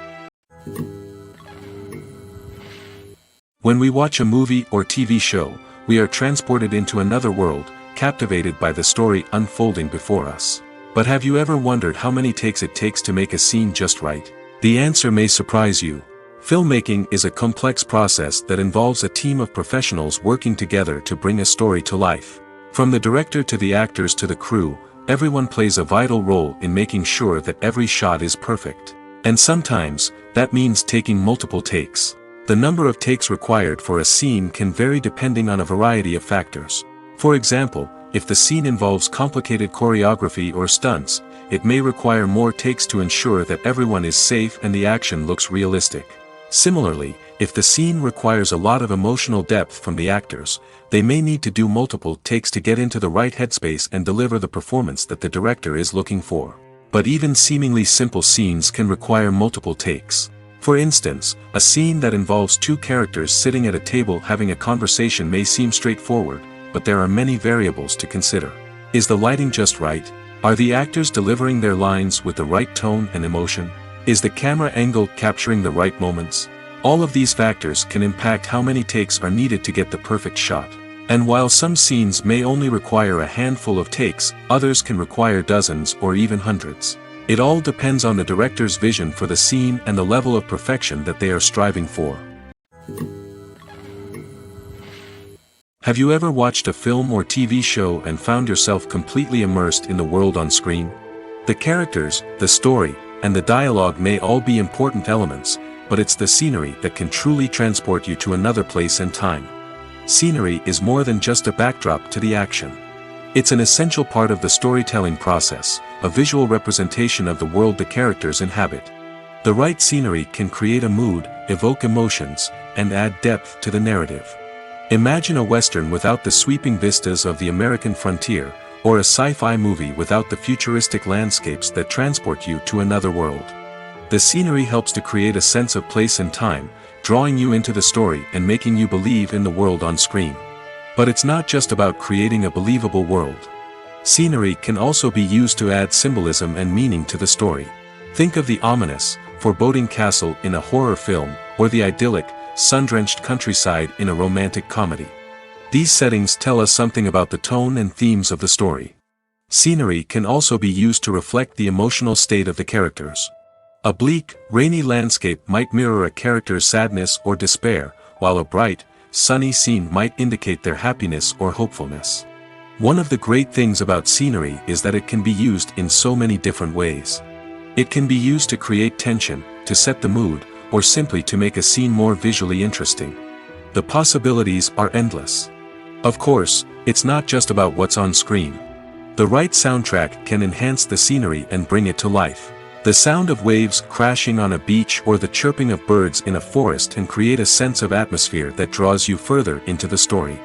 When we watch a movie or TV show, we are transported into another world, captivated by the story unfolding before us. But have you ever wondered how many takes it takes to make a scene just right? The answer may surprise you. Filmmaking is a complex process that involves a team of professionals working together to bring a story to life. From the director to the actors to the crew, everyone plays a vital role in making sure that every shot is perfect. And sometimes, that means taking multiple takes. The number of takes required for a scene can vary depending on a variety of factors. For example, if the scene involves complicated choreography or stunts, it may require more takes to ensure that everyone is safe and the action looks realistic. Similarly, if the scene requires a lot of emotional depth from the actors, they may need to do multiple takes to get into the right headspace and deliver the performance that the director is looking for. But even seemingly simple scenes can require multiple takes. For instance, a scene that involves two characters sitting at a table having a conversation may seem straightforward, but there are many variables to consider. Is the lighting just right? Are the actors delivering their lines with the right tone and emotion? Is the camera angle capturing the right moments? All of these factors can impact how many takes are needed to get the perfect shot. And while some scenes may only require a handful of takes, others can require dozens or even hundreds. It all depends on the director's vision for the scene and the level of perfection that they are striving for. Have you ever watched a film or TV show and found yourself completely immersed in the world on screen? The characters, the story, and the dialogue may all be important elements, but it's the scenery that can truly transport you to another place and time. Scenery is more than just a backdrop to the action. It's an essential part of the storytelling process, a visual representation of the world the characters inhabit. The right scenery can create a mood, evoke emotions, and add depth to the narrative. Imagine a Western without the sweeping vistas of the American frontier, or a sci-fi movie without the futuristic landscapes that transport you to another world. The scenery helps to create a sense of place and time, drawing you into the story and making you believe in the world on screen. But it's not just about creating a believable world. Scenery can also be used to add symbolism and meaning to the story. Think of the ominous, foreboding castle in a horror film, or the idyllic, sun-drenched countryside in a romantic comedy. These settings tell us something about the tone and themes of the story. Scenery can also be used to reflect the emotional state of the characters. A bleak, rainy landscape might mirror a character's sadness or despair, while a bright, sunny scene might indicate their happiness or hopefulness. One of the great things about scenery is that it can be used in so many different ways. It can be used to create tension, to set the mood, or simply to make a scene more visually interesting. The possibilities are endless. Of course, it's not just about what's on screen. The right soundtrack can enhance the scenery and bring it to life. The sound of waves crashing on a beach or the chirping of birds in a forest can create a sense of atmosphere that draws you further into the story.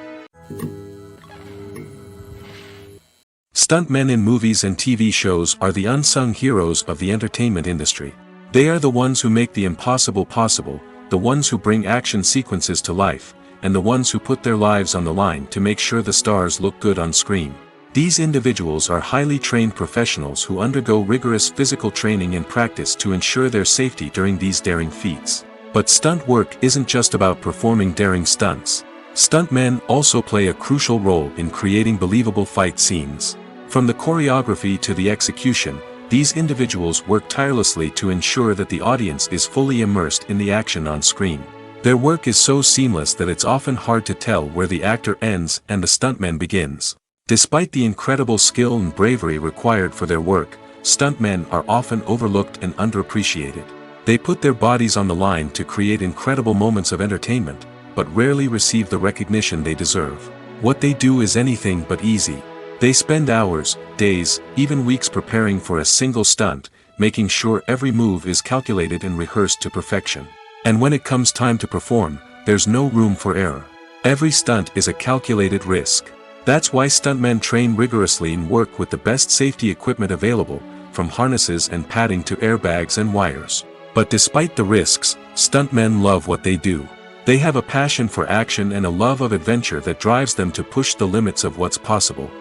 Stuntmen in movies and TV shows are the unsung heroes of the entertainment industry. They are the ones who make the impossible possible, the ones who bring action sequences to life, and the ones who put their lives on the line to make sure the stars look good on screen. These individuals are highly trained professionals who undergo rigorous physical training and practice to ensure their safety during these daring feats. But stunt work isn't just about performing daring stunts. Stuntmen also play a crucial role in creating believable fight scenes. From the choreography to the execution, these individuals work tirelessly to ensure that the audience is fully immersed in the action on screen. Their work is so seamless that it's often hard to tell where the actor ends and the stuntman begins. Despite the incredible skill and bravery required for their work, stuntmen are often overlooked and underappreciated. They put their bodies on the line to create incredible moments of entertainment, but rarely receive the recognition they deserve. What they do is anything but easy. They spend hours, days, even weeks preparing for a single stunt, making sure every move is calculated and rehearsed to perfection. And when it comes time to perform, there's no room for error. Every stunt is a calculated risk. That's why stuntmen train rigorously and work with the best safety equipment available, from harnesses and padding to airbags and wires. But despite the risks, stuntmen love what they do. They have a passion for action and a love of adventure that drives them to push the limits of what's possible.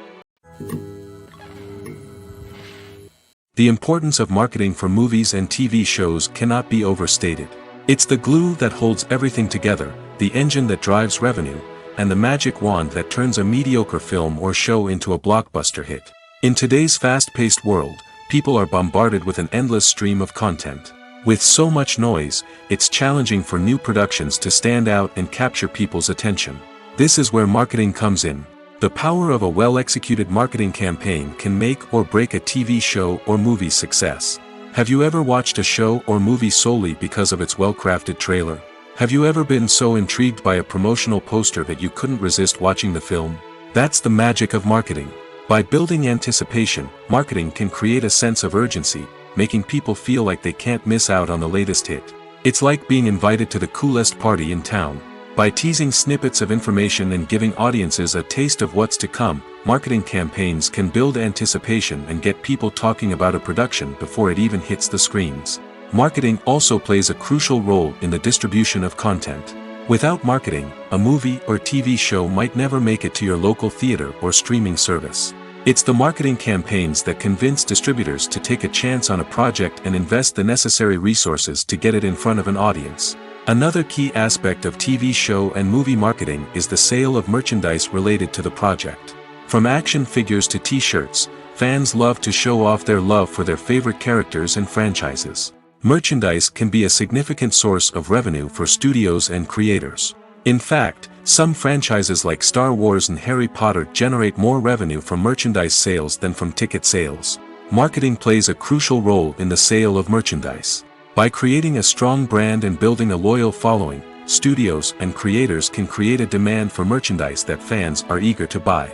The importance of marketing for movies and TV shows cannot be overstated. It's the glue that holds everything together, the engine that drives revenue, and the magic wand that turns a mediocre film or show into a blockbuster hit. In today's fast-paced world, people are bombarded with an endless stream of content. With so much noise, it's challenging for new productions to stand out and capture people's attention. This is where marketing comes in. The power of a well-executed marketing campaign can make or break a TV show or movie's success. Have you ever watched a show or movie solely because of its well-crafted trailer? Have you ever been so intrigued by a promotional poster that you couldn't resist watching the film? That's the magic of marketing. By building anticipation, marketing can create a sense of urgency, making people feel like they can't miss out on the latest hit. It's like being invited to the coolest party in town. By teasing snippets of information and giving audiences a taste of what's to come, marketing campaigns can build anticipation and get people talking about a production before it even hits the screens. Marketing also plays a crucial role in the distribution of content. Without marketing, a movie or TV show might never make it to your local theater or streaming service. It's the marketing campaigns that convince distributors to take a chance on a project and invest the necessary resources to get it in front of an audience. Another key aspect of TV show and movie marketing is the sale of merchandise related to the project. From action figures to t-shirts, fans love to show off their love for their favorite characters and franchises. Merchandise can be a significant source of revenue for studios and creators. In fact, some franchises like Star Wars and Harry Potter generate more revenue from merchandise sales than from ticket sales. Marketing plays a crucial role in the sale of merchandise. By creating a strong brand and building a loyal following, studios and creators can create a demand for merchandise that fans are eager to buy.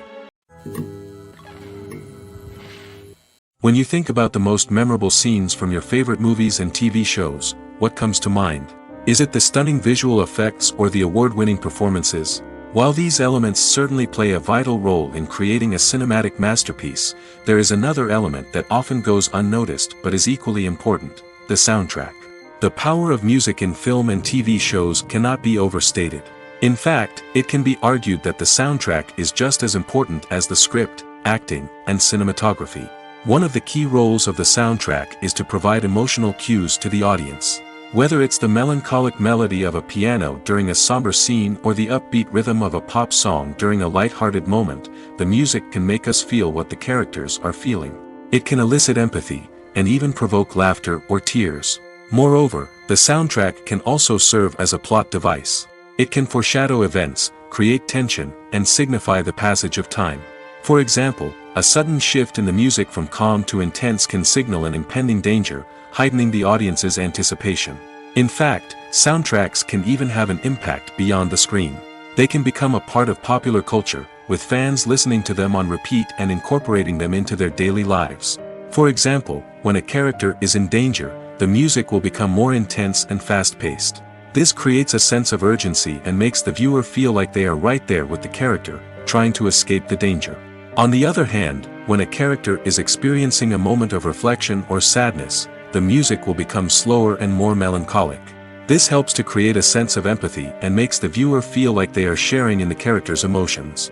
When you think about the most memorable scenes from your favorite movies and TV shows, what comes to mind? Is it the stunning visual effects or the award-winning performances? While these elements certainly play a vital role in creating a cinematic masterpiece, there is another element that often goes unnoticed but is equally important: the soundtrack. The power of music in film and TV shows cannot be overstated. In fact, it can be argued that the soundtrack is just as important as the script, acting, and cinematography. One of the key roles of the soundtrack is to provide emotional cues to the audience. Whether it's the melancholic melody of a piano during a somber scene or the upbeat rhythm of a pop song during a light-hearted moment, the music can make us feel what the characters are feeling. It can elicit empathy, and even provoke laughter or tears. Moreover, the soundtrack can also serve as a plot device. It can foreshadow events, create tension, and signify the passage of time. For example, a sudden shift in the music from calm to intense can signal an impending danger, heightening the audience's anticipation. In fact, soundtracks can even have an impact beyond the screen. They can become a part of popular culture, with fans listening to them on repeat and incorporating them into their daily lives. For example, when a character is in danger, the music will become more intense and fast-paced. This creates a sense of urgency and makes the viewer feel like they are right there with the character, trying to escape the danger. On the other hand, when a character is experiencing a moment of reflection or sadness, the music will become slower and more melancholic. This helps to create a sense of empathy and makes the viewer feel like they are sharing in the character's emotions.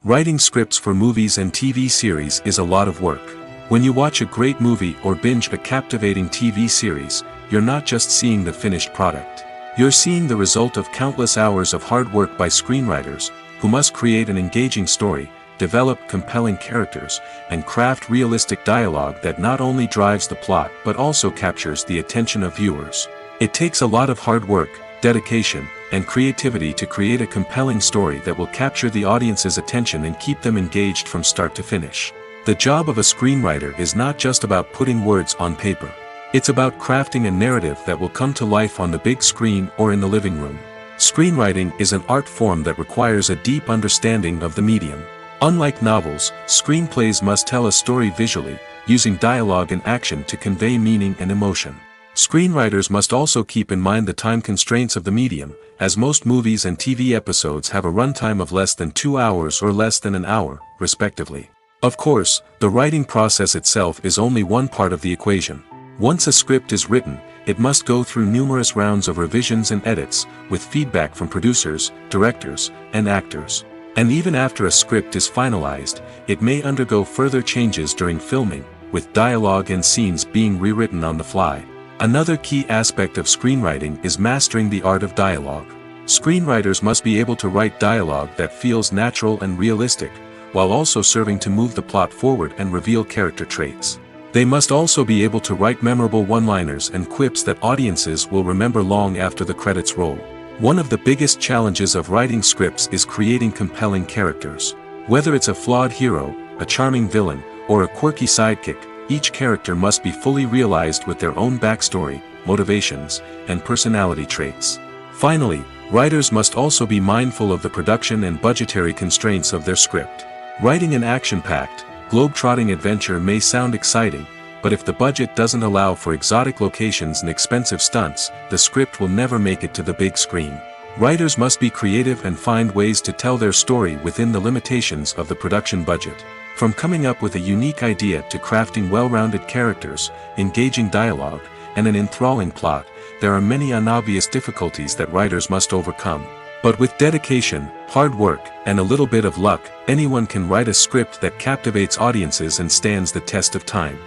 Writing scripts for movies and TV series is a lot of work. When you watch a great movie or binge a captivating TV series, you're not just seeing the finished product. You're seeing the result of countless hours of hard work by screenwriters, who must create an engaging story, develop compelling characters, and craft realistic dialogue that not only drives the plot but also captures the attention of viewers. It takes a lot of hard work, dedication, and creativity to create a compelling story that will capture the audience's attention and keep them engaged from start to finish. The job of a screenwriter is not just about putting words on paper. It's about crafting a narrative that will come to life on the big screen or in the living room. Screenwriting is an art form that requires a deep understanding of the medium. Unlike novels, screenplays must tell a story visually, using dialogue and action to convey meaning and emotion. Screenwriters must also keep in mind the time constraints of the medium, as most movies and TV episodes have a runtime of less than 2 hours or less than an hour, respectively. Of course, the writing process itself is only one part of the equation. Once a script is written, it must go through numerous rounds of revisions and edits, with feedback from producers, directors, and actors. And even after a script is finalized, it may undergo further changes during filming, with dialogue and scenes being rewritten on the fly. Another key aspect of screenwriting is mastering the art of dialogue. Screenwriters must be able to write dialogue that feels natural and realistic, while also serving to move the plot forward and reveal character traits. They must also be able to write memorable one-liners and quips that audiences will remember long after the credits roll. One of the biggest challenges of writing scripts is creating compelling characters. Whether it's a flawed hero, a charming villain, or a quirky sidekick, each character must be fully realized with their own backstory, motivations, and personality traits. Finally, writers must also be mindful of the production and budgetary constraints of their script. Writing an action-packed, globe-trotting adventure may sound exciting, but if the budget doesn't allow for exotic locations and expensive stunts, the script will never make it to the big screen. Writers must be creative and find ways to tell their story within the limitations of the production budget. From coming up with a unique idea to crafting well-rounded characters, engaging dialogue, and an enthralling plot, there are many unobvious difficulties that writers must overcome. But with dedication, hard work, and a little bit of luck, anyone can write a script that captivates audiences and stands the test of time.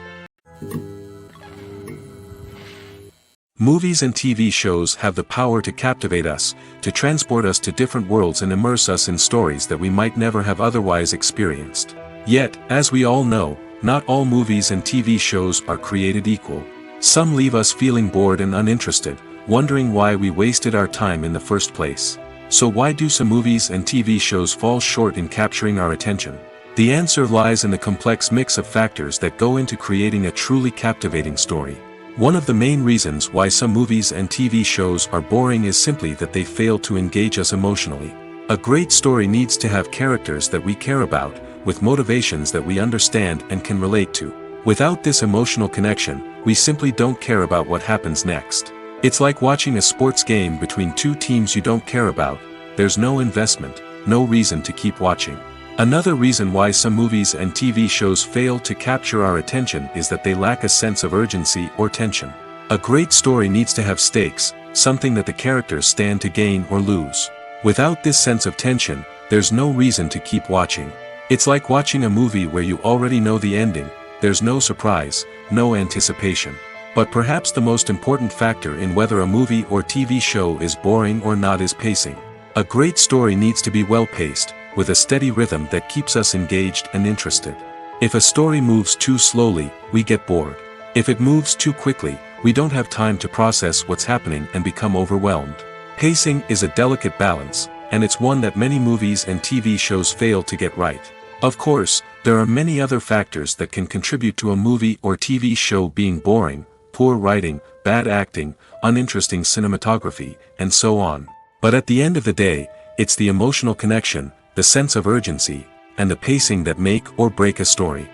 Movies and TV shows have the power to captivate us, to transport us to different worlds and immerse us in stories that we might never have otherwise experienced. Yet, as we all know, not all movies and TV shows are created equal. Some leave us feeling bored and uninterested, wondering why we wasted our time in the first place. So why do some movies and TV shows fall short in capturing our attention? The answer lies in the complex mix of factors that go into creating a truly captivating story. One of the main reasons why some movies and TV shows are boring is simply that they fail to engage us emotionally. A great story needs to have characters that we care about, with motivations that we understand and can relate to. Without this emotional connection, we simply don't care about what happens next. It's like watching a sports game between two teams you don't care about. There's no investment, no reason to keep watching. Another reason why some movies and TV shows fail to capture our attention is that they lack a sense of urgency or tension. A great story needs to have stakes, something that the characters stand to gain or lose. Without this sense of tension, there's no reason to keep watching. It's like watching a movie where you already know the ending. There's no surprise, no anticipation. But perhaps the most important factor in whether a movie or TV show is boring or not is pacing. A great story needs to be well-paced, with a steady rhythm that keeps us engaged and interested. If a story moves too slowly, we get bored. If it moves too quickly, we don't have time to process what's happening and become overwhelmed. Pacing is a delicate balance, and it's one that many movies and TV shows fail to get right. Of course, there are many other factors that can contribute to a movie or TV show being boring: poor writing, bad acting, uninteresting cinematography, and so on. But at the end of the day, it's the emotional connection, the sense of urgency, and the pacing that make or break a story.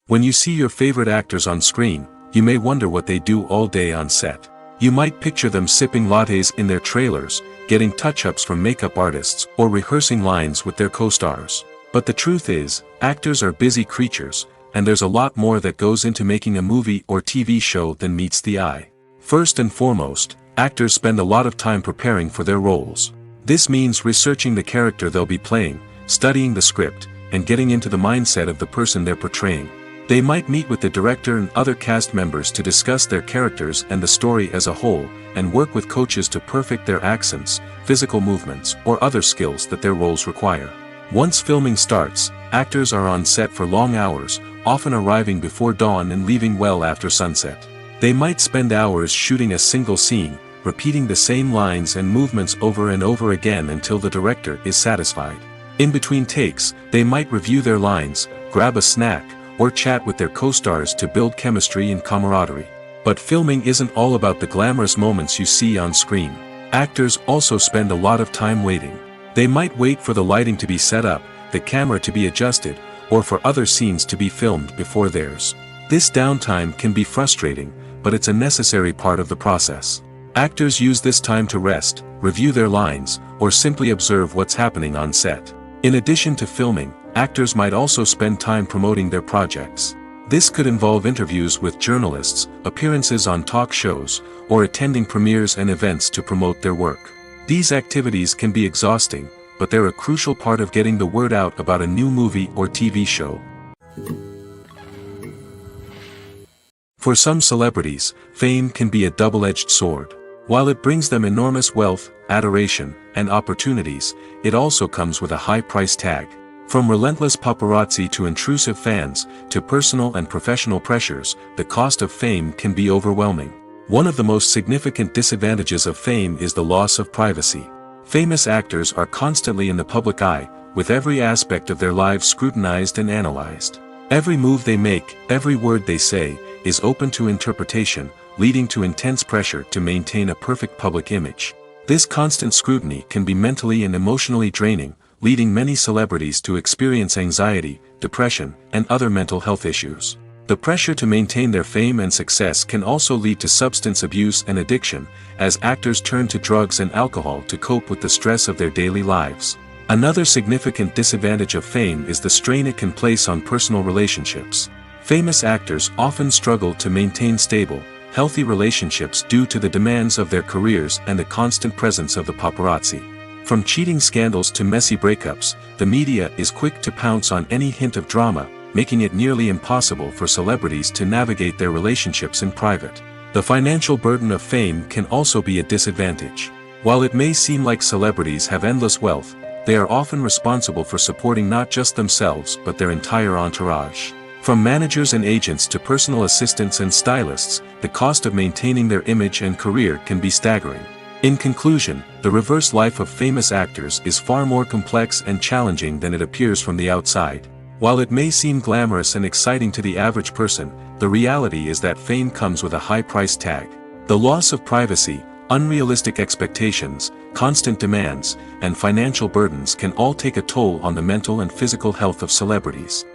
When you see your favorite actors on screen, you may wonder what they do all day on set. You might picture them sipping lattes in their trailers, getting touch-ups from makeup artists, or rehearsing lines with their co-stars. But the truth is, actors are busy creatures, and there's a lot more that goes into making a movie or TV show than meets the eye. First and foremost, actors spend a lot of time preparing for their roles. This means researching the character they'll be playing, studying the script, and getting into the mindset of the person they're portraying. They might meet with the director and other cast members to discuss their characters and the story as a whole, and work with coaches to perfect their accents, physical movements, or other skills that their roles require. Once filming starts, actors are on set for long hours, often arriving before dawn and leaving well after sunset. They might spend hours shooting a single scene, repeating the same lines and movements over and over again until the director is satisfied. In between takes, they might review their lines, grab a snack, or chat with their co-stars to build chemistry and camaraderie. But filming isn't all about the glamorous moments you see on screen. Actors also spend a lot of time waiting. They might wait for the lighting to be set up, the camera to be adjusted, or for other scenes to be filmed before theirs. This downtime can be frustrating, but it's a necessary part of the process. Actors use this time to rest, review their lines, or simply observe what's happening on set. In addition to filming, actors might also spend time promoting their projects. This could involve interviews with journalists, appearances on talk shows, or attending premieres and events to promote their work. These activities can be exhausting, but they're a crucial part of getting the word out about a new movie or TV show. For some celebrities, fame can be a double-edged sword. While it brings them enormous wealth, adoration, and opportunities, it also comes with a high price tag. From relentless paparazzi to intrusive fans, to personal and professional pressures, the cost of fame can be overwhelming. One of the most significant disadvantages of fame is the loss of privacy. Famous actors are constantly in the public eye, with every aspect of their lives scrutinized and analyzed. Every move they make, every word they say, is open to interpretation, leading to intense pressure to maintain a perfect public image. This constant scrutiny can be mentally and emotionally draining, leading many celebrities to experience anxiety, depression, and other mental health issues. The pressure to maintain their fame and success can also lead to substance abuse and addiction, as actors turn to drugs and alcohol to cope with the stress of their daily lives. Another significant disadvantage of fame is the strain it can place on personal relationships. Famous actors often struggle to maintain stable, healthy relationships due to the demands of their careers and the constant presence of the paparazzi. From cheating scandals to messy breakups, the media is quick to pounce on any hint of drama, making it nearly impossible for celebrities to navigate their relationships in private. The financial burden of fame can also be a disadvantage. While it may seem like celebrities have endless wealth, they are often responsible for supporting not just themselves but their entire entourage. From managers and agents to personal assistants and stylists, the cost of maintaining their image and career can be staggering. In conclusion, the reverse life of famous actors is far more complex and challenging than it appears from the outside. While it may seem glamorous and exciting to the average person, the reality is that fame comes with a high price tag. The loss of privacy, unrealistic expectations, constant demands, and financial burdens can all take a toll on the mental and physical health of celebrities.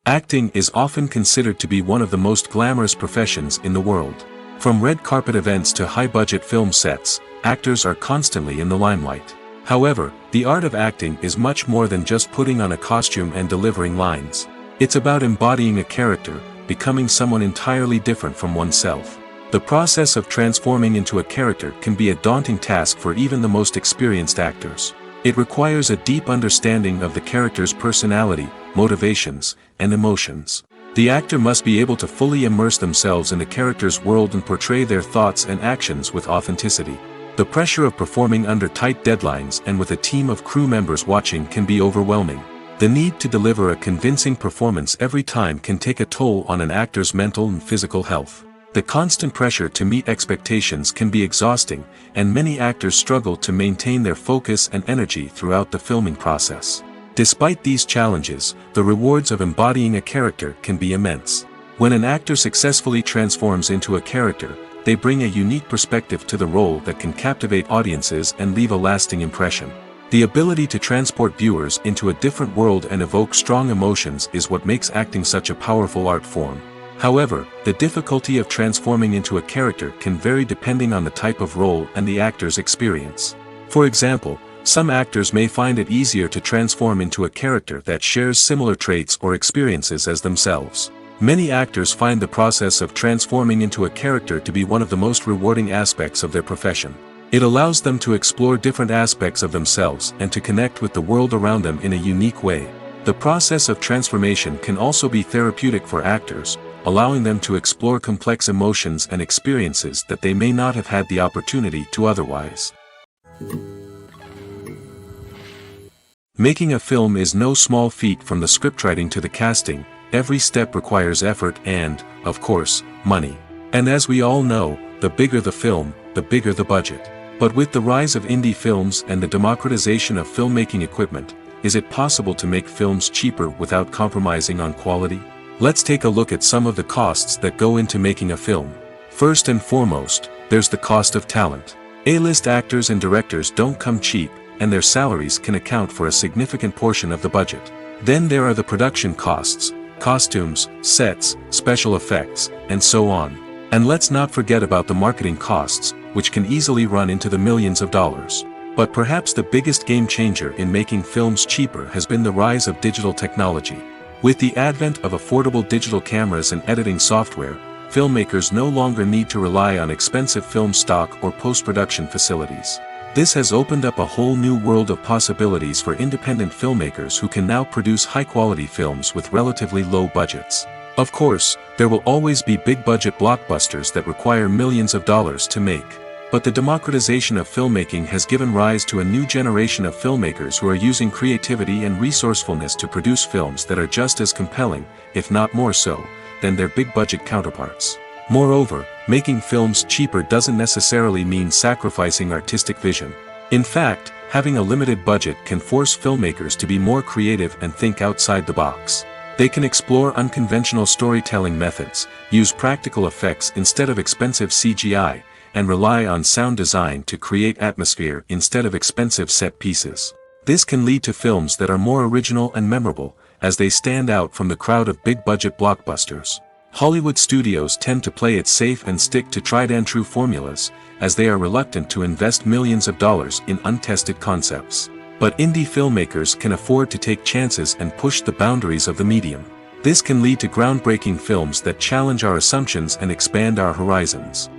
Acting is often considered to be one of the most glamorous professions in the world. From red carpet events to high-budget film sets, actors are constantly in the limelight. However, the art of acting is much more than just putting on a costume and delivering lines. It's about embodying a character, becoming someone entirely different from oneself. The process of transforming into a character can be a daunting task for even the most experienced actors. It requires a deep understanding of the character's personality, motivations, and emotions. The actor must be able to fully immerse themselves in the character's world and portray their thoughts and actions with authenticity. The pressure of performing under tight deadlines and with a team of crew members watching can be overwhelming. The need to deliver a convincing performance every time can take a toll on an actor's mental and physical health. The constant pressure to meet expectations can be exhausting, and many actors struggle to maintain their focus and energy throughout the filming process. Despite these challenges, the rewards of embodying a character can be immense. When an actor successfully transforms into a character, they bring a unique perspective to the role that can captivate audiences and leave a lasting impression. The ability to transport viewers into a different world and evoke strong emotions is what makes acting such a powerful art form. However, the difficulty of transforming into a character can vary depending on the type of role and the actor's experience. For example, some actors may find it easier to transform into a character that shares similar traits or experiences as themselves. Many actors find the process of transforming into a character to be one of the most rewarding aspects of their profession. It allows them to explore different aspects of themselves and to connect with the world around them in a unique way. The process of transformation can also be therapeutic for actors, allowing them to explore complex emotions and experiences that they may not have had the opportunity to otherwise. Making a film is no small feat. From the scriptwriting to the casting, every step requires effort and, of course, money. And as we all know, the bigger the film, the bigger the budget. But with the rise of indie films and the democratization of filmmaking equipment, is it possible to make films cheaper without compromising on quality? Let's take a look at some of the costs that go into making a film. First and foremost, there's the cost of talent. A-list actors and directors don't come cheap, and their salaries can account for a significant portion of the budget. Then there are the production costs, costumes, sets, special effects, and so on. And let's not forget about the marketing costs, which can easily run into the millions of dollars. But perhaps the biggest game changer in making films cheaper has been the rise of digital technology. With the advent of affordable digital cameras and editing software, filmmakers no longer need to rely on expensive film stock or post-production facilities. This has opened up a whole new world of possibilities for independent filmmakers who can now produce high-quality films with relatively low budgets. Of course, there will always be big-budget blockbusters that require millions of dollars to make. But the democratization of filmmaking has given rise to a new generation of filmmakers who are using creativity and resourcefulness to produce films that are just as compelling, if not more so, than their big-budget counterparts. Moreover, making films cheaper doesn't necessarily mean sacrificing artistic vision. In fact, having a limited budget can force filmmakers to be more creative and think outside the box. They can explore unconventional storytelling methods, use practical effects instead of expensive CGI, and rely on sound design to create atmosphere instead of expensive set pieces. This can lead to films that are more original and memorable, as they stand out from the crowd of big-budget blockbusters. Hollywood studios tend to play it safe and stick to tried-and-true formulas, as they are reluctant to invest millions of dollars in untested concepts. But indie filmmakers can afford to take chances and push the boundaries of the medium. This can lead to groundbreaking films that challenge our assumptions and expand our horizons.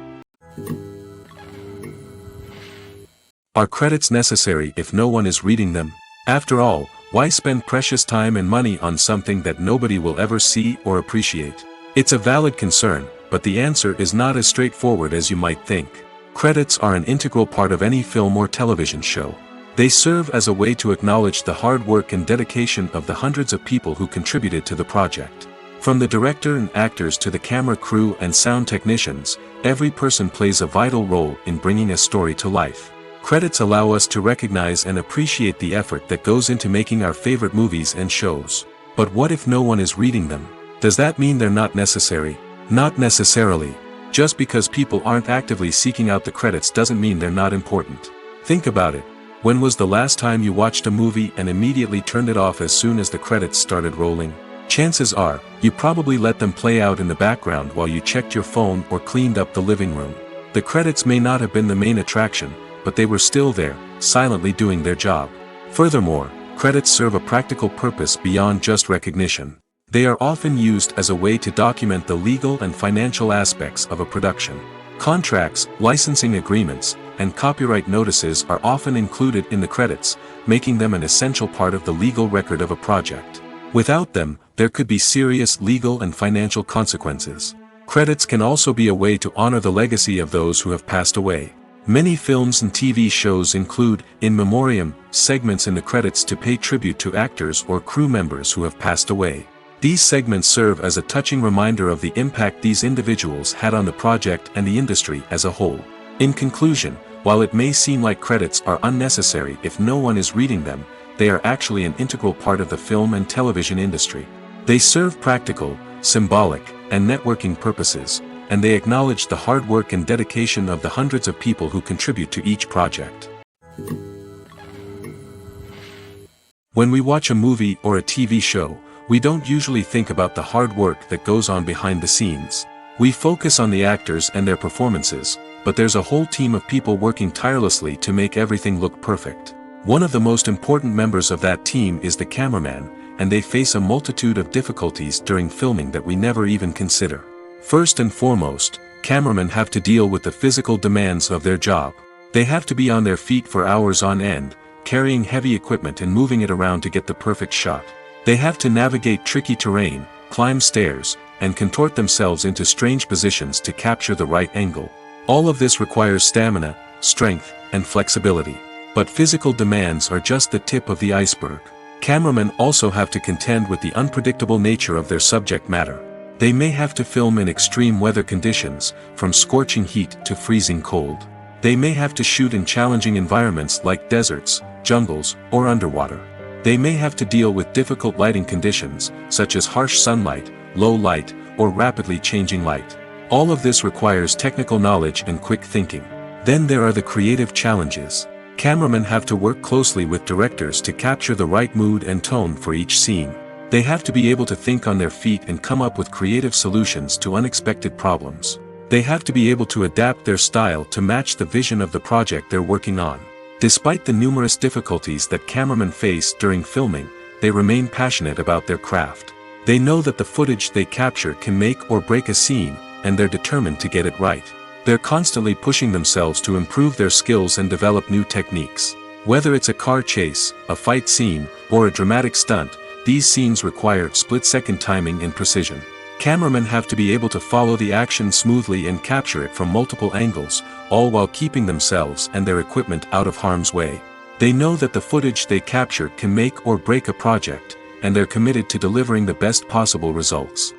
Are credits necessary if no one is reading them? After all, why spend precious time and money on something that nobody will ever see or appreciate? It's a valid concern, but the answer is not as straightforward as you might think. Credits are an integral part of any film or television show. They serve as a way to acknowledge the hard work and dedication of the hundreds of people who contributed to the project. From the director and actors to the camera crew and sound technicians, every person plays a vital role in bringing a story to life. Credits allow us to recognize and appreciate the effort that goes into making our favorite movies and shows. But what if no one is reading them? Does that mean they're not necessary? Not necessarily. Just because people aren't actively seeking out the credits doesn't mean they're not important. Think about it. When was the last time you watched a movie and immediately turned it off as soon as the credits started rolling? Chances are, you probably let them play out in the background while you checked your phone or cleaned up the living room. The credits may not have been the main attraction, but they were still there, silently doing their job. Furthermore, credits serve a practical purpose beyond just recognition. They are often used as a way to document the legal and financial aspects of a production. Contracts, licensing agreements, and copyright notices are often included in the credits, making them an essential part of the legal record of a project. Without them, there could be serious legal and financial consequences. Credits can also be a way to honor the legacy of those who have passed away. Many films and TV shows include, in memoriam, segments in the credits to pay tribute to actors or crew members who have passed away. These segments serve as a touching reminder of the impact these individuals had on the project and the industry as a whole. In conclusion, while it may seem like credits are unnecessary if no one is reading them, they are actually an integral part of the film and television industry. They serve practical, symbolic, and networking purposes, and they acknowledge the hard work and dedication of the hundreds of people who contribute to each project. When we watch a movie or a TV show, we don't usually think about the hard work that goes on behind the scenes. We focus on the actors and their performances, but there's a whole team of people working tirelessly to make everything look perfect. One of the most important members of that team is the cameraman, and they face a multitude of difficulties during filming that we never even consider. First and foremost, cameramen have to deal with the physical demands of their job. They have to be on their feet for hours on end, carrying heavy equipment and moving it around to get the perfect shot. They have to navigate tricky terrain, climb stairs, and contort themselves into strange positions to capture the right angle. All of this requires stamina, strength, and flexibility. But physical demands are just the tip of the iceberg. Cameramen also have to contend with the unpredictable nature of their subject matter. They may have to film in extreme weather conditions, from scorching heat to freezing cold. They may have to shoot in challenging environments like deserts, jungles, or underwater. They may have to deal with difficult lighting conditions, such as harsh sunlight, low light, or rapidly changing light. All of this requires technical knowledge and quick thinking. Then there are the creative challenges. Cameramen have to work closely with directors to capture the right mood and tone for each scene. They have to be able to think on their feet and come up with creative solutions to unexpected problems. They have to be able to adapt their style to match the vision of the project they're working on. Despite the numerous difficulties that cameramen face during filming, they remain passionate about their craft. They know that the footage they capture can make or break a scene, and they're determined to get it right. They're constantly pushing themselves to improve their skills and develop new techniques. Whether it's a car chase, a fight scene, or a dramatic stunt, these scenes require split-second timing and precision. Cameramen have to be able to follow the action smoothly and capture it from multiple angles, all while keeping themselves and their equipment out of harm's way. They know that the footage they capture can make or break a project, and they're committed to delivering the best possible results.